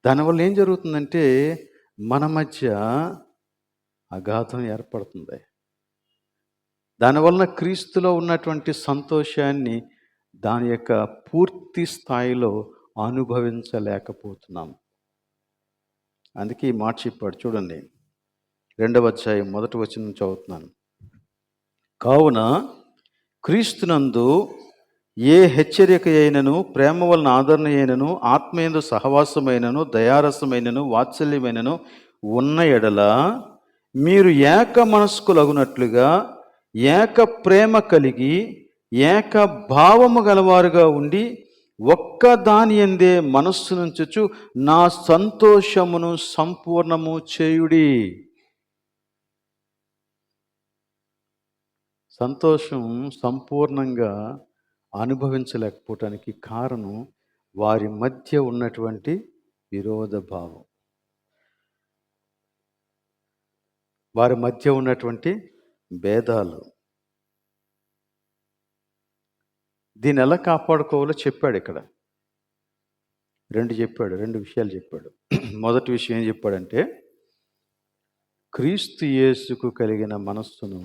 దానివల్ల ఏం జరుగుతుందంటే మన మధ్య అగాధం ఏర్పడుతుంది. దానివలన క్రీస్తులో ఉన్నటువంటి సంతోషాన్ని దాని యొక్క పూర్తి స్థాయిలో అనుభవించలేకపోతున్నాం. అందుకే ఈ మాట చెప్పాడు చూడండి. 2వ అధ్యాయం 1వ వచనం చదువుతున్నాను. కావున క్రీస్తునందు ఏ హెచ్చరిక అయినను, ప్రేమ వలన ఆదరణ అయినను, ఆత్మయందు సహవాసమైనను, దయారసమైనను, వాత్సల్యమైనను ఉన్న ఎడల మీరు ఏక మనస్కులగునట్లుగా ఏక ప్రేమ కలిగి ఏక భావము గలవారుగా ఉండి ఒక్క దాని యందే మనస్సు నుంచుచు నా సంతోషమును సంపూర్ణము చేయుడి. సంతోషం సంపూర్ణంగా అనుభవించలేకపోవటానికి కారణం వారి మధ్య ఉన్నటువంటి విరోధ భావం, వారి మధ్య ఉన్నటువంటి భేదాలు. దీన్ని ఎలా కాపాడుకోవాలో చెప్పాడు ఇక్కడ. 2 విషయాలు చెప్పాడు. మొదటి విషయం ఏం చెప్పాడంటే, క్రీస్తు యేసుకు కలిగిన మనస్సును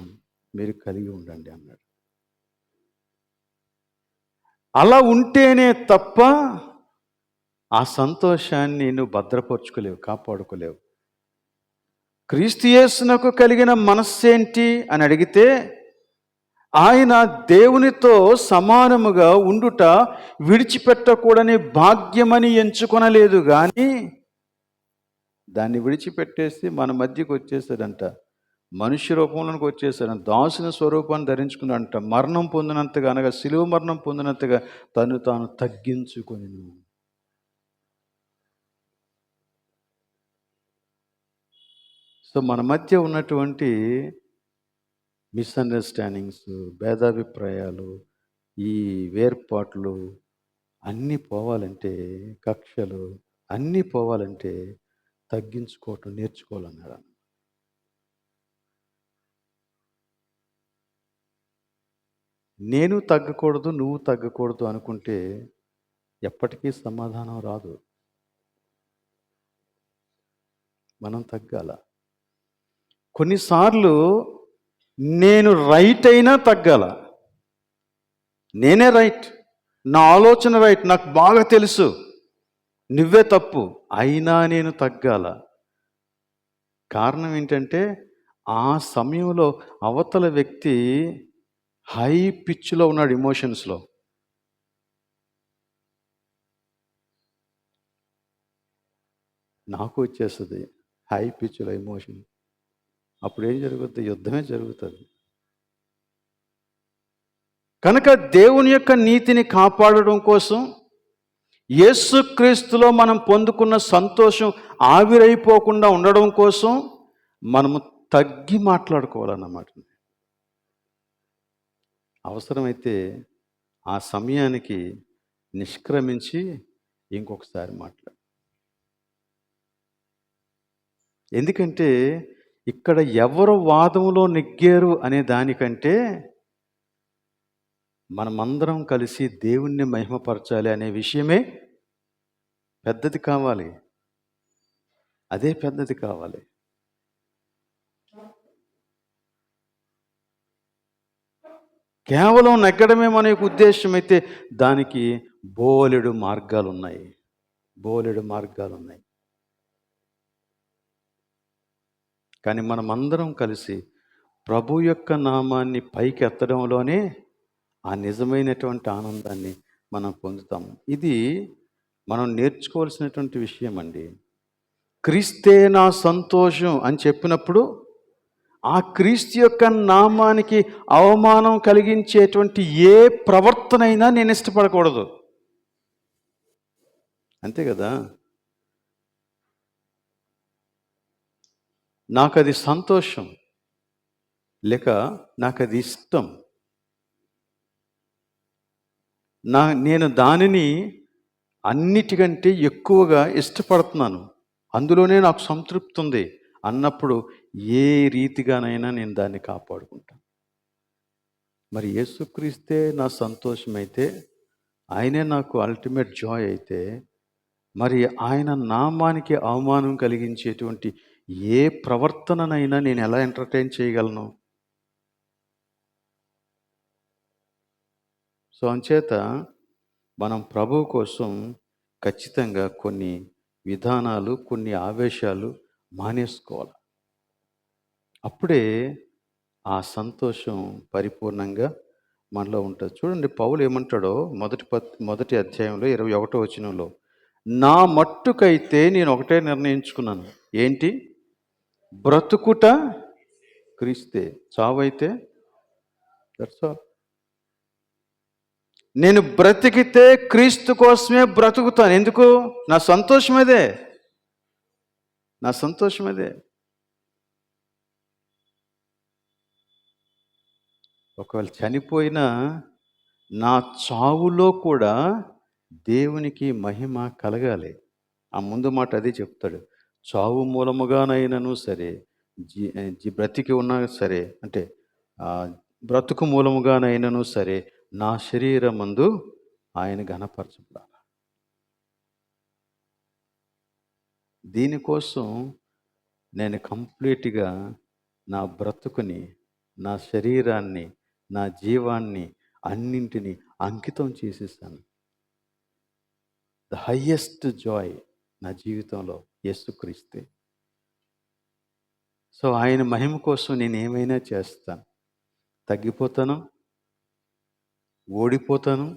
మీరు కలిగి ఉండండి అన్నాడు. అలా ఉంటేనే తప్ప ఆ సంతోషాన్ని నువ్వు భద్రపరుచుకోలేవు, కాపాడుకోలేవు. క్రీస్తు యేసునకు కలిగిన మనస్సేంటి అని అడిగితే, ఆయన దేవునితో సమానముగా ఉండుట విడిచిపెట్టకూడని భాగ్యమని ఎంచుకొనలేదు, కానీ దాన్ని విడిచిపెట్టేసి మన మధ్యకు వచ్చేసాడంట. మనుష్య రూపంలోనికి వచ్చేసాడంట. దాసుని స్వరూపాన్ని ధరించుకున్నాడంట. మరణం పొందినంతగా, అనగా శిలువ మరణం పొందినంతగా తను తాను తగ్గించుకొని. సో మన మధ్య ఉన్నటువంటి మిస్అండర్స్టాండింగ్స్, భేదాభిప్రాయాలు, ఈ వేర్పాట్లు అన్నీ పోవాలంటే, కక్షలు అన్నీ పోవాలంటే తగ్గించుకోవటం నేర్చుకోవాలన్నాడు. నేను తగ్గకూడదు, నువ్వు తగ్గకూడదు అనుకుంటే ఎప్పటికీ సమాధానం రాదు. మనం తగ్గాల. కొన్నిసార్లు నేను రైట్ అయినా తగ్గాల. నేనే రైట్, నా ఆలోచన రైట్, నాకు బాగా తెలుసు, నువ్వే తప్పు, అయినా నేను తగ్గాల. కారణం ఏంటంటే ఆ సమయంలో అవతల వ్యక్తి హై పిచ్లో ఉన్నాడు, ఎమోషన్స్లో. నాకు వచ్చేస్తుంది హై పిచ్లో ఎమోషన్. అప్పుడు ఏం జరుగుతుంది? యుద్ధమే జరుగుతుంది. కనుక దేవుని యొక్క నీతిని కాపాడడం కోసం, యేసుక్రీస్తులో మనం పొందుకున్న సంతోషం ఆవిరైపోకుండా ఉండడం కోసం మనము తగ్గి మాట్లాడుకోవాలన్నమాట. అవసరమైతే ఆ సమయానికి నిష్క్రమించి ఇంకొకసారి మాట్లాడు. ఎందుకంటే ఇక్కడ ఎవరు వాదములో నెగ్గారు అనే దానికంటే మనమందరం కలిసి దేవుణ్ణి మహిమపరచాలి అనే విషయమే పెద్దది కావాలి. అదే పెద్దది కావాలి. కేవలం నెగ్గడమే మన యొక్క ఉద్దేశం అయితే దానికి బోలెడు మార్గాలు ఉన్నాయి. బోలెడు మార్గాలు ఉన్నాయి. కానీ మనమందరం కలిసి ప్రభు యొక్క నామాన్ని పైకి ఎత్తడంలోనే ఆ నిజమైనటువంటి ఆనందాన్ని మనం పొందుతాము. ఇది మనం నేర్చుకోవాల్సినటువంటి విషయం అండి. క్రీస్తే నా సంతోషం అని చెప్పినప్పుడు ఆ క్రీస్తు యొక్క నామానికి అవమానం కలిగించేటువంటి ఏ ప్రవర్తనైనా నేను ఇష్టపడకూడదు. అంతే కదా. నాకు అది సంతోషం లేక నాకు అది ఇష్టం. నేను దానిని అన్నిటికంటే ఎక్కువగా ఇష్టపడుతున్నాను, అందులోనే నాకు సంతృప్తి ఉంది అన్నప్పుడు ఏ రీతిగానైనా నేను దాన్ని కాపాడుకుంటాను. మరి యేసుక్రీస్తే నా సంతోషమైతే, ఆయనే నాకు అల్టిమేట్ జాయ్ అయితే, మరి ఆయన నామానికి అవమానం కలిగించేటువంటి ఏ ప్రవర్తననైనా నేను ఎలా ఎంటర్టైన్ చేయగలను? సో అంచేత మనం ప్రభువు కోసం ఖచ్చితంగా కొన్ని విధానాలు, కొన్ని ఆవేశాలు మానేసుకోవాలి. అప్పుడే ఆ సంతోషం పరిపూర్ణంగా మనలో ఉంటుంది. చూడండి, పౌలు ఏమంటాడో మొదటి అధ్యాయంలో 21వ వచనంలో, నా మట్టుకైతే నేను ఒకటే నిర్ణయించుకున్నాను. ఏంటి? బ్రతుకుట క్రీస్తే, చావైతే దట్స్ ఆల్. నేను బ్రతికితే క్రీస్తు కోసమే బ్రతుకుతాను. ఎందుకు? నా సంతోషం అదే. నా సంతోషం అదే. ఒకవేళ చనిపోయినా నా చావులో కూడా దేవునికి మహిమ కలగాలి. ఆ ముందు మాట అదే చెప్తాడు. చావు మూలముగానైనను సరే, బ్రతికి ఉన్నా సరే, అంటే బ్రతుకు మూలముగానైనను సరే, నా శరీరమందు ఆయన ఘనపరచబడాలి. దీనికోసం నేను కంప్లీట్గా నా బ్రతుకుని, నా శరీరాన్ని, నా జీవాన్ని, అన్నింటినీ అంకితం చేసేసాను. ద హయ్యెస్ట్ జాయ్ నా జీవితంలో యేసుక్రీస్తే. సో ఆయన మహిమ కోసం నేను ఏమైనా చేస్తాను. తగ్గిపోతాను, ఓడిపోతాను,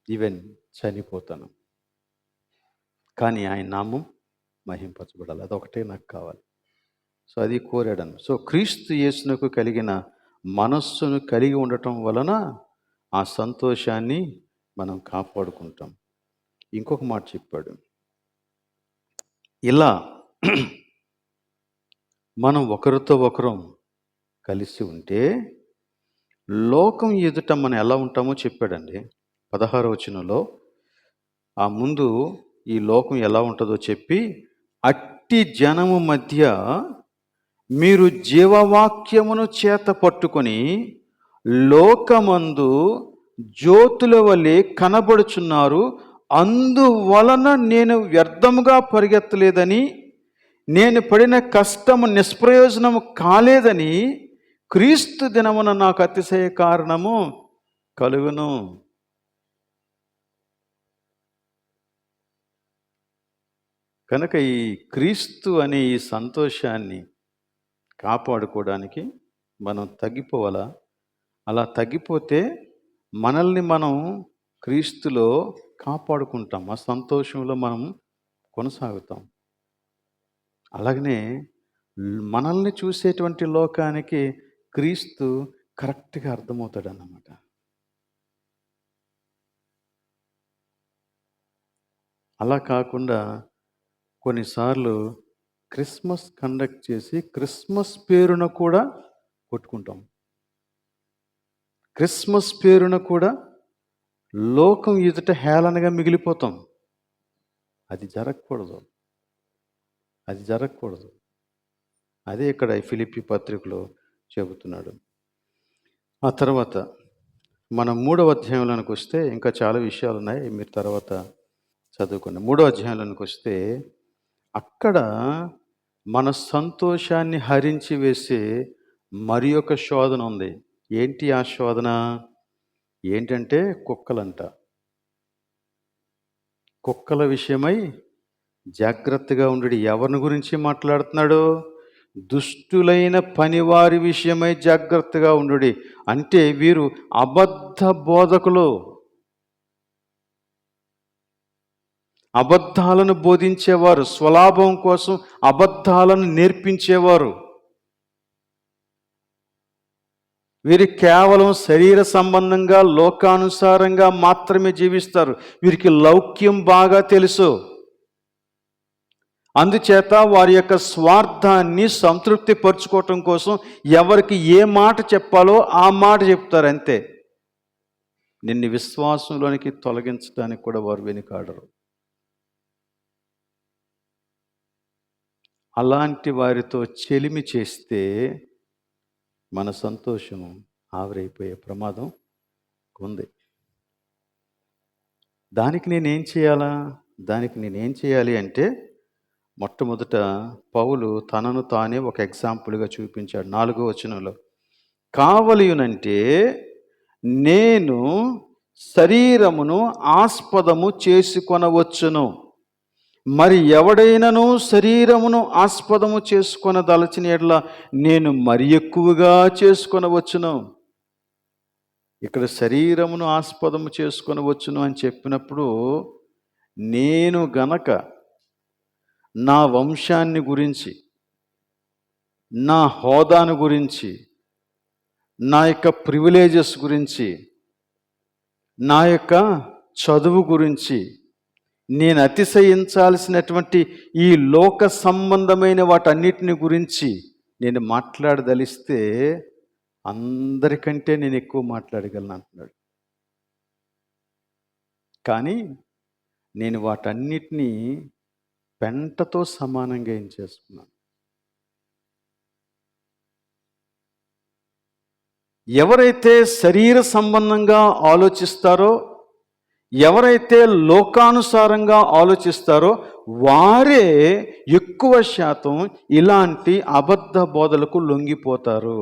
ఈవెన్ చనిపోతాను. కానీ ఆయన నామం మహింపరచబడాలి. అదొకటే నాకు కావాలి. సో అది కోరాడను. సో క్రీస్తు యేసునకు కలిగిన మనస్సును కలిగి ఉండటం వలన ఆ సంతోషాన్ని మనం కాపాడుకుంటాం. ఇంకొక మాట చెప్పాడు, ఇలా మనం ఒకరితో ఒకరం కలిసి ఉంటే లోకం ఎదుట మనం ఎలా ఉంటామో చెప్పాడండి 16వ వచనంలో. ఆ ముందు ఈ లోకం ఎలా ఉంటుందో చెప్పి, అట్టి జనము మధ్య మీరు జీవవాక్యమును చేత పట్టుకొని లోకమందు జ్యోతుల వలె కనబడుచున్నారు, అందువలన నేను వ్యర్థముగా పరిగెత్తలేదని, నేను పడిన కష్టము నిష్ప్రయోజనము కాలేదని క్రీస్తు దినమున నాకు అతిశయ కారణము కలుగును. కనుక ఈ క్రీస్తు అనే ఈ సంతోషాన్ని కాపాడుకోవడానికి మనం తగ్గిపోవాలా. అలా తగ్గిపోతే మనల్ని మనం క్రీస్తులో కాపాడుకుంటాం, ఆ సంతోషంలో మనం కొనసాగుతాం. అలాగనే మనల్ని చూసేటువంటి లోకానికి క్రీస్తు కరెక్ట్గా అర్థమవుతాడు అన్నమాట. అలా కాకుండా కొన్నిసార్లు క్రిస్మస్ కండక్ట్ చేసి క్రిస్మస్ పేరున కూడా కొట్టుకుంటాం. క్రిస్మస్ పేరున కూడా లోకం ఎదుట హేళనగా మిగిలిపోతాం. అది జరగకూడదు. అది జరగకూడదు. అదే ఇక్కడ ఫిలిప్పీ పత్రికలో చెబుతున్నాడు. ఆ తర్వాత మనం 3వ అధ్యాయంలోనికి వస్తే ఇంకా చాలా విషయాలు ఉన్నాయి, మీరు తర్వాత చదువుకోండి. 3వ అధ్యాయంలోనికి వస్తే అక్కడ మన సంతోషాన్ని హరించి వేసే మరి ఒక శోధన ఉంది. ఏంటి ఆ శోధన? ఏంటంటే కుక్కలంట. కుక్కల విషయమై జాగ్రత్తగా ఉండుడి. ఎవరిని గురించి మాట్లాడుతున్నాడు? దుష్టులైన పనివారి విషయమై జాగ్రత్తగా ఉండుడి. అంటే వీరు అబద్ధ బోధకులు, అబద్ధాలను బోధించేవారు, స్వలాభం కోసం అబద్ధాలను నేర్పించేవారు. వీరు కేవలం శరీర సంబంధంగా లోకానుసారంగా మాత్రమే జీవిస్తారు. వీరికి లౌక్యం బాగా తెలుసు. అందుచేత వారి యొక్క స్వార్థాన్ని సంతృప్తి పరుచుకోవటం కోసం ఎవరికి ఏ మాట చెప్పాలో ఆ మాట చెప్తారు అంతే. నిన్ను విశ్వాసంలోనికి తొలగించడానికి కూడా వారు వెనుకాడరు. అలాంటి వారితో చెలిమి చేస్తే మన సంతోషం ఆవిరైపోయే ప్రమాదం ఉంది. దానికి నేనేం చేయాలి అంటే, మొట్టమొదట పౌలు తనను తానే ఒక ఎగ్జాంపుల్గా చూపించాడు. 4వ వచనంలో, కావలియునంటే నేను శరీరమును ఆస్పదము చేసుకొనవచ్చును, మరి ఎవడైనను శరీరమును ఆస్పదము చేసుకొనదలచిన యెడల నేను మరి ఎక్కువగా చేసుకొనవచ్చును. ఇక్కడ శరీరమును ఆస్పదము చేసుకొనవచ్చును అని చెప్పినప్పుడు, నేను గనక నా వంశాన్ని గురించి, నా హోదాను గురించి, నా యొక్క ప్రివిలేజెస్ గురించి, నా యొక్క చదువు గురించి, నేను అతిశయించాల్సినటువంటి ఈ లోక సంబంధమైన వాటన్నిటిని గురించి నేను మాట్లాడదలిస్తే అందరికంటే నేను ఎక్కువ మాట్లాడగలను అంటున్నాడు. కానీ నేను వాటన్నిటినీ పెంటతో సమానంగా ఏం చేసుకున్నాను. ఎవరైతే శరీర సంబంధంగా ఆలోచిస్తారో, ఎవరైతే లోకానుసారంగా ఆలోచిస్తారో వారే ఎక్కువ శాతం ఇలాంటి అబద్ధ బోధలకు లొంగిపోతారు.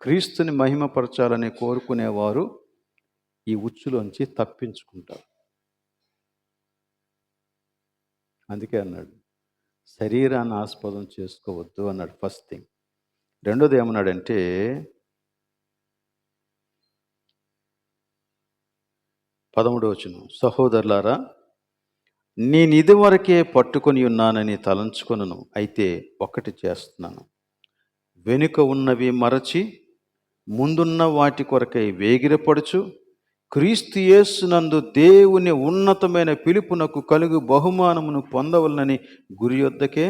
క్రీస్తుని మహిమపరచాలని కోరుకునేవారు ఈ ఉచ్చులోంచి తప్పించుకుంటారు. అందుకే అన్నాడు, శరీరాన్ని ఆస్పదం చేసుకోవద్దు అన్నాడు. First thing. రెండోది ఏమన్నాడంటే, 13వ వచనం, సహోదరులారా, నేను ఇదివరకే పట్టుకొని ఉన్నానని తలంచుకొనును, అయితే ఒకటి చేస్తున్నాను, వెనుక ఉన్నవి మరచి ముందున్న వాటి కొరకై వేగిరపడుచు క్రీస్తు యేసునందు దేవుని ఉన్నతమైన పిలుపునకు కలుగు బహుమానమును పొందవలనని గురి యొద్దకే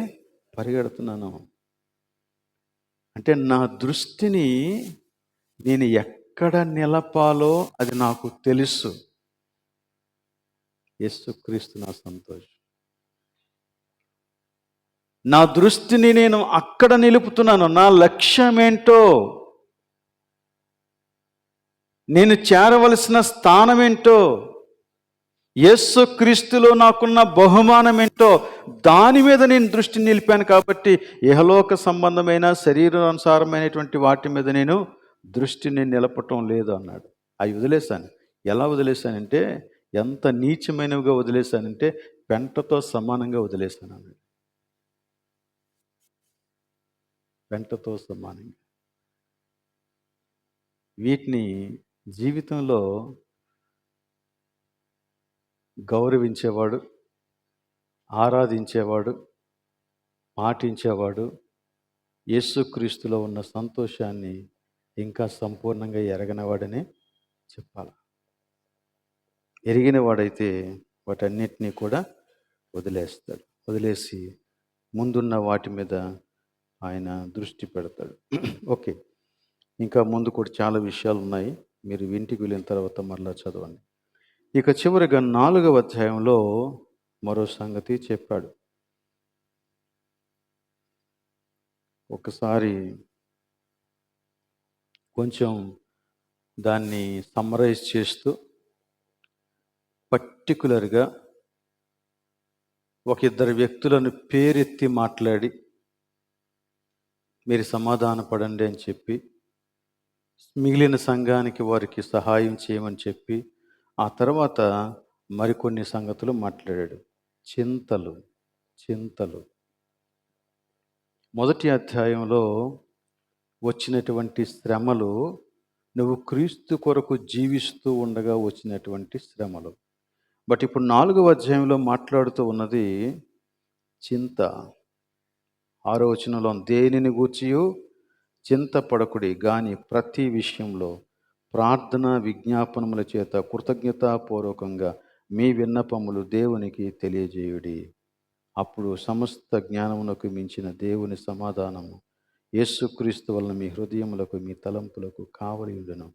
పరిగెడుతున్నాను. అంటే నా దృష్టిని నేను ఎక్కడ నిలపాలో అది నాకు తెలుసు. యేసుక్రీస్తు నా సంతోషం. నా దృష్టిని నేను అక్కడ నిలుపుతున్నాను. నా లక్ష్యం ఏంటో, నేను చేరవలసిన స్థానం ఏంటో, యేసుక్రీస్తులో నాకున్న బహుమానం ఏంటో దాని మీద నేను దృష్టిని నిలిపాను. కాబట్టి ఇహలోక సంబంధమైన శరీరానుసారమైనటువంటి వాటి మీద నేను దృష్టిని నిలపటం లేదు అన్నాడు. అవి వదిలేశాను. ఎలా వదిలేశానంటే, ఎంత నీచమైనవిగా వదిలేశానంటే పెంటతో సమానంగా వదిలేశాను అన్నాడు. పెంటతో సమానంగా. వీటిని జీవితంలో గౌరవించేవాడు, ఆరాధించేవాడు, పాటించేవాడు యేసుక్రీస్తులో ఉన్న సంతోషాన్ని ఇంకా సంపూర్ణంగా ఎరగనవాడనే చెప్పాలి. ఎరిగినవాడైతే వాటన్నిటినీ కూడా వదిలేస్తాడు. వదిలేసి ముందున్న వాటి మీద ఆయన దృష్టి పెడతాడు. ఓకే, ఇంకా ముందు కూడా చాలా విషయాలు ఉన్నాయి. మీరు ఇంటికి వెళ్ళిన తర్వాత మరలా చదవండి. ఇక చివరిగా 4వ అధ్యాయంలో మరో సంగతి చెప్పాడు. ఒకసారి కొంచెం దాన్ని సమ్మరైజ్ చేస్తూ పర్టికులర్గా ఒక ఇద్దరు వ్యక్తులను పేరెత్తి మాట్లాడి మీరు సమాధాన పడండి అని చెప్పి మిగిలిన సంఘానికి వారికి సహాయం చేయమని చెప్పి ఆ తర్వాత మరికొన్ని సంగతులు మాట్లాడాడు. చింతలు చింతలు మొదటి అధ్యాయంలో వచ్చినటువంటి శ్రమలు నువ్వు క్రీస్తు కొరకు జీవిస్తూ ఉండగా వచ్చినటువంటి శ్రమలు. బట్ ఇప్పుడు 4వ అధ్యాయంలో మాట్లాడుతూ ఉన్నది చింత. 6వ వచనంలో దేనిని గూర్చియు చింతపడకుడి గాని ప్రతి విషయంలో ప్రార్థన విజ్ఞాపనముల చేత కృతజ్ఞతాపూర్వకంగా మీ విన్నపములు దేవునికి తెలియజేయుడి. అప్పుడు సమస్త జ్ఞానమునకు మించిన దేవుని సమాధానము యేసుక్రీస్తు వలన మీ హృదయములకు మీ తలంపులకు కావలి ఉండును.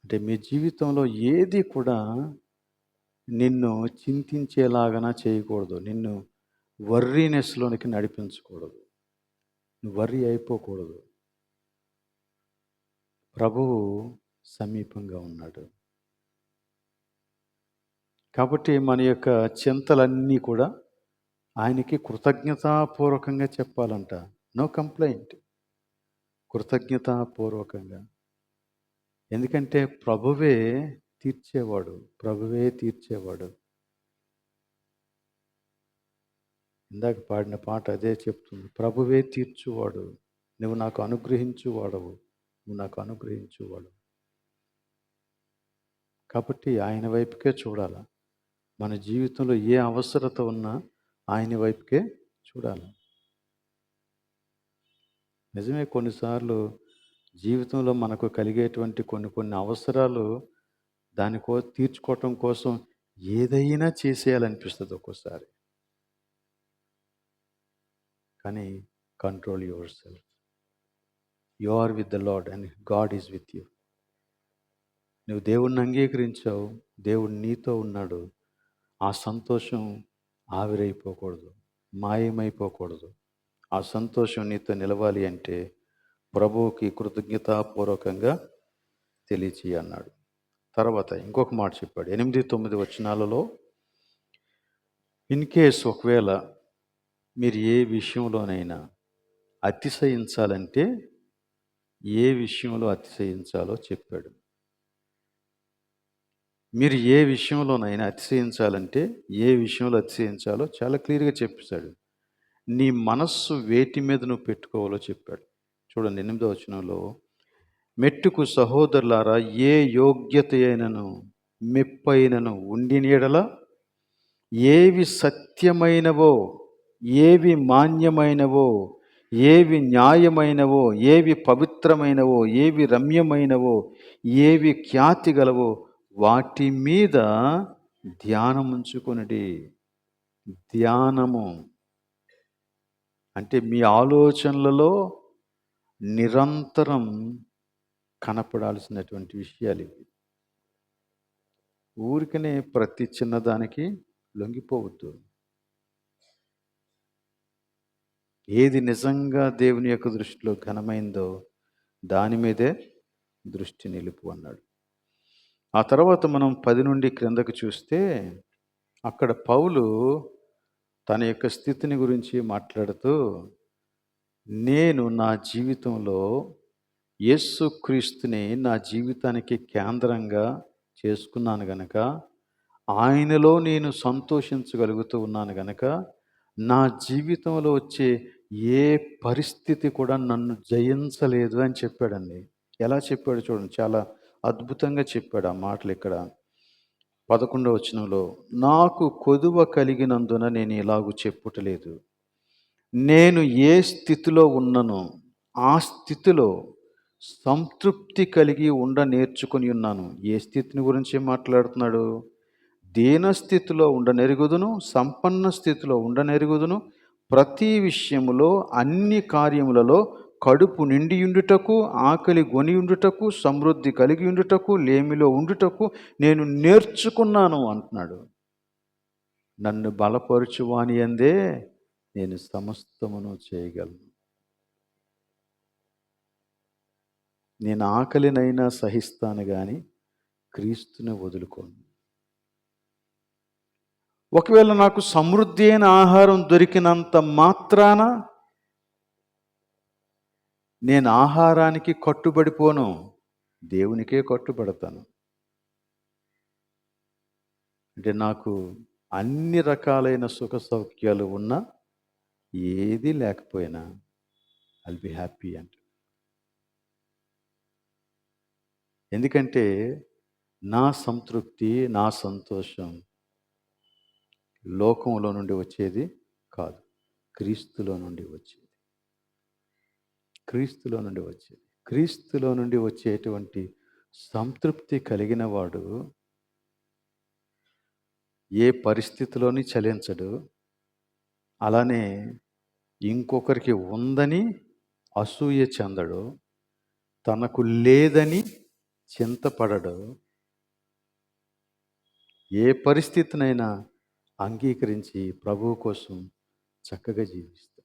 అంటే మీ జీవితంలో ఏది కూడా నిన్ను చింతించేలాగా చేయకూడదు. నిన్ను వర్రీనెస్లోనికి నడిపించకూడదు. వర్రీ అయిపోకూడదు. ప్రభువు సమీపంగా ఉన్నాడు. కాబట్టి మన యొక్క చింతలన్నీ కూడా ఆయనకి కృతజ్ఞతాపూర్వకంగా చెప్పాలంట. No complaint, కృతజ్ఞతాపూర్వకంగా. ఎందుకంటే ప్రభువే తీర్చేవాడు. ప్రభువే తీర్చేవాడు. ఇందాక పాడిన పాట అదే చెప్తుంది. ప్రభువే తీర్చువాడు, నువ్వు నాకు అనుగ్రహించువాడవు, నువ్వు నాకు అనుగ్రహించువాడు. కాబట్టి ఆయన వైపుకే చూడాలి. మన జీవితంలో ఏ అవసరత ఉన్నా ఆయన వైపుకే చూడాలి. నిజమే, కొన్నిసార్లు జీవితంలో మనకు కలిగేటువంటి కొన్ని అవసరాలు తీర్చుకోవటం కోసం ఏదైనా చేసేయాలనిపిస్తుంది ఒక్కోసారి. కానీ control yourself. You are with the Lord and God is with you. నువ్వు దేవుణ్ణి అంగీకరించావు, దేవుడు నీతో ఉన్నాడు. ఆ సంతోషం ఆవిరైపోకూడదు, మాయమైపోకూడదు. ఆ సంతోషం నీతో నిలవాలి అంటే ప్రభువుకి కృతజ్ఞతాపూర్వకంగా తెలియచేయ అన్నాడు. తర్వాత ఇంకొక మాట చెప్పాడు 8-9 వచనాలలో, ఇన్ కేస్ ఒకవేళ మీరు ఏ విషయంలోనైనా అతిశయించాలంటే ఏ విషయంలో అతిశయించాలో చెప్పాడు. మీరు ఏ విషయంలోనైనా అతిశయించాలంటే ఏ విషయంలో అతిశయించాలో చాలా క్లియర్గా చెప్పేశాడు. నీ మనస్సు వేటి మీద నువ్వు పెట్టుకోవాలో చెప్పాడు. చూడండి 8వ వచనంలో, మెట్టుకు సహోదరులారా, ఏ యోగ్యత అయినను మెప్పైనను ఉండిన యెడల ఏవి సత్యమైనవో, ఏవి మాన్యమైనవో, ఏవి న్యాయమైనవో, ఏవి పవిత్రమైనవో, ఏవి రమ్యమైనవో, ఏవి ఖ్యాతి గలవో వాటి మీద ధ్యానముంచుకొనుడి. ధ్యానము అంటే మీ ఆలోచనలలో నిరంతరం కనపడాల్సినటువంటి విషయాలు ఇవి. ఊరికనే ప్రతి చిన్నదానికి లొంగిపోవద్దు. ఏది నిజంగా దేవుని యొక్క దృష్టిలో ఘనమైందో దాని మీదే దృష్టి నిలుపు అన్నాడు. ఆ తర్వాత మనం 10 నుండి క్రిందకు చూస్తే అక్కడ పౌలు తన యొక్క స్థితిని గురించి మాట్లాడుతూ, నేను నా జీవితంలో యేసుక్రీస్తుని నా జీవితానికి కేంద్రంగా చేసుకున్నాను గనక, ఆయనలో నేను సంతోషించగలుగుతూ ఉన్నాను గనక, నా జీవితంలో వచ్చే ఏ పరిస్థితి కూడా నన్ను జయించలేదు అని చెప్పాడండి. ఎలా చెప్పాడు చూడండి, చాలా అద్భుతంగా చెప్పాడు ఆ మాటలు ఇక్కడ 11వ వచనంలో. నాకు కొదువ కలిగినందున నేను ఇలాగూ చెప్పుటలేదు. నేను ఏ స్థితిలో ఉన్ననో ఆ స్థితిలో సంతృప్తి కలిగి ఉండ నేర్చుకుని ఉన్నాను. ఏ స్థితిని గురించి మాట్లాడుతున్నాడు? దీన స్థితిలో ఉండనెరుగుదును, సంపన్న స్థితిలో ఉండనెరుగుదును, ప్రతి విషయములో అన్ని కార్యములలో కడుపు నిండి ఉండుటకు, ఆకలి గొని ఉండుటకు, సమృద్ధి కలిగి ఉండుటకు, లేమిలో ఉండుటకు నేను నేర్చుకున్నాను అంటున్నాడు. నన్ను బలపరచువాని అందే నేను సమస్తమును చేయగలను. నేను ఆకలినైనా సహిస్తాను కానీ క్రీస్తుని వదులుకోను. ఒకవేళ నాకు సమృద్ధి అయిన ఆహారం దొరికినంత మాత్రాన నేను ఆహారానికి కట్టుబడిపోను, దేవునికే కట్టుబడతాను. అంటే నాకు అన్ని రకాలైన సుఖ సౌఖ్యాలు ఉన్నా, ఏది లేకపోయినా ఐల్ బి హ్యాపీ అంట. ఎందుకంటే నా సంతృప్తి, నా సంతోషం లోకంలో నుండి వచ్చేది కాదు, క్రీస్తులో నుండి వచ్చేది. క్రీస్తులో నుండి వచ్చేది. క్రీస్తులో నుండి వచ్చేటువంటి సంతృప్తి కలిగిన వాడు ఏ పరిస్థితిలోని చలించడు. అలానే ఇంకొకరికి ఉందని అసూయ చెందడు, తనకు లేదని చింతపడడు, ఏ పరిస్థితినైనా అంగీకరించి ప్రభువు కోసం చక్కగా జీవిస్తాడు.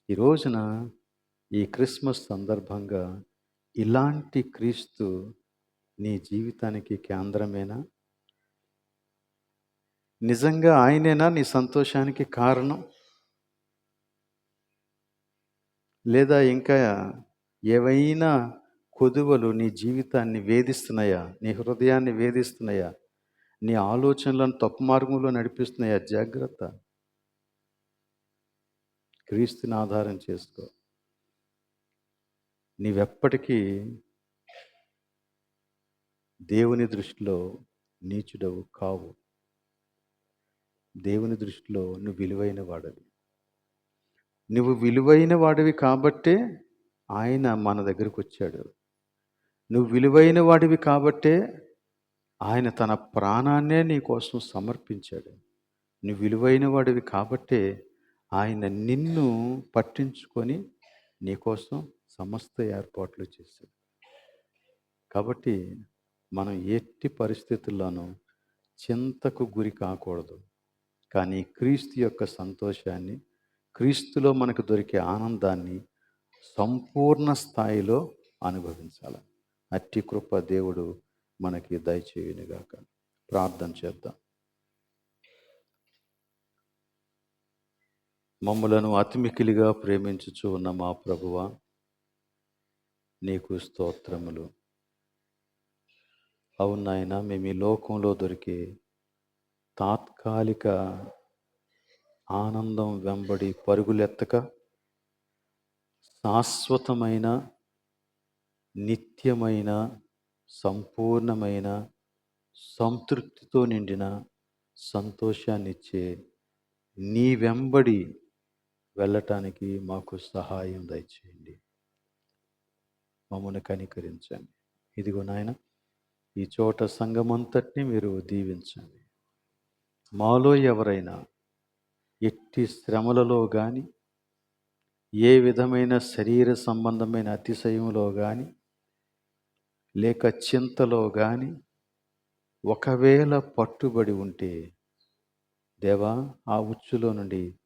ఈ రోజున ఈ క్రిస్మస్ సందర్భంగా ఇలాంటి క్రీస్తు నీ జీవితానికి కేంద్రమేనా? నిజంగా ఆయనేనా నీ సంతోషానికి కారణం? లేదా ఇంకా ఏవైనా కొదువలు నీ జీవితాన్ని వేధిస్తున్నాయా? నీ హృదయాన్ని వేధిస్తున్నాయా? నీ ఆలోచనలను తప్పు మార్గంలో నడిపిస్తున్నాయా? జాగ్రత్త. క్రీస్తుని ఆధారం చేసుకో. నీవెప్పటికీ దేవుని దృష్టిలో నీచుడవు కావు. దేవుని దృష్టిలో నువ్వు విలువైన వాడవి. నువ్వు విలువైన వాడివి కాబట్టే ఆయన మన దగ్గరకు వచ్చాడు. నువ్వు విలువైన వాడివి కాబట్టే ఆయన తన ప్రాణాన్నే నీ కోసం సమర్పించాడు. నువ్వు విలువైన వాడివి కాబట్టే ఆయన నిన్ను పట్టించుకొని నీకోసం సమస్త ఏర్పాట్లు చేశాడు. కాబట్టి మనం ఎట్టి పరిస్థితుల్లోనూ చింతకు గురి కాకూడదు. కానీ క్రీస్తు యొక్క సంతోషాన్ని, క్రీస్తులో మనకు దొరికే ఆనందాన్ని సంపూర్ణ స్థాయిలో అనుభవించాలి. అట్టి కృప దేవుడు మనకి దయచేయునుగాక. ప్రార్థన చేద్దాం. మమ్ములను అతిమికిలిగా ప్రేమించుచు ఉన్న మా ప్రభువా, నీకు స్తోత్రములు. అవును నాయనా, మేము ఈ లోకంలో దొరికే తాత్కాలిక ఆనందం వెంబడి పరుగులెత్తక శాశ్వతమైన, నిత్యమైన, సంపూర్ణమైన, సంతృప్తితో నిండిన సంతోషాన్నిచ్చే నీ వెంబడి వెళ్ళటానికి మాకు సహాయం దయచేయండి. మమ్మల్ని కనికరించండి. ఇదిగో నాయన, ఈ చోట సంఘమంతటిని మీరు దీవించండి. మాలో ఎవరైనా ఎట్టి శ్రమలలో కానీ, ఏ విధమైన శరీర సంబంధమైన అతిశయంలో కానీ, లేక చింతలో కానీ ఒకవేళ పట్టుబడి ఉంటే దేవా, ఆ ఉచ్చులో నుండి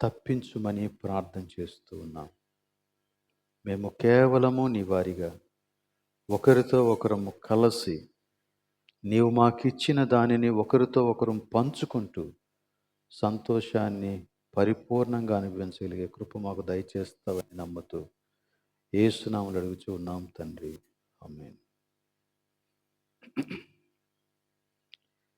తప్పించుమని ప్రార్థన చేస్తూ ఉన్నాం. మేము కేవలము నీ వారిగా ఒకరితో ఒకరము కలిసి నీవు మాకిచ్చిన దానిని ఒకరితో ఒకరు పంచుకుంటూ సంతోషాన్ని పరిపూర్ణంగా అనుభవించగలిగే కృప మాకు దయచేస్తావని నమ్ముతూ యేసు నామములో అడుగుచూ ఉన్నాం తండ్రి. ఆమేన్.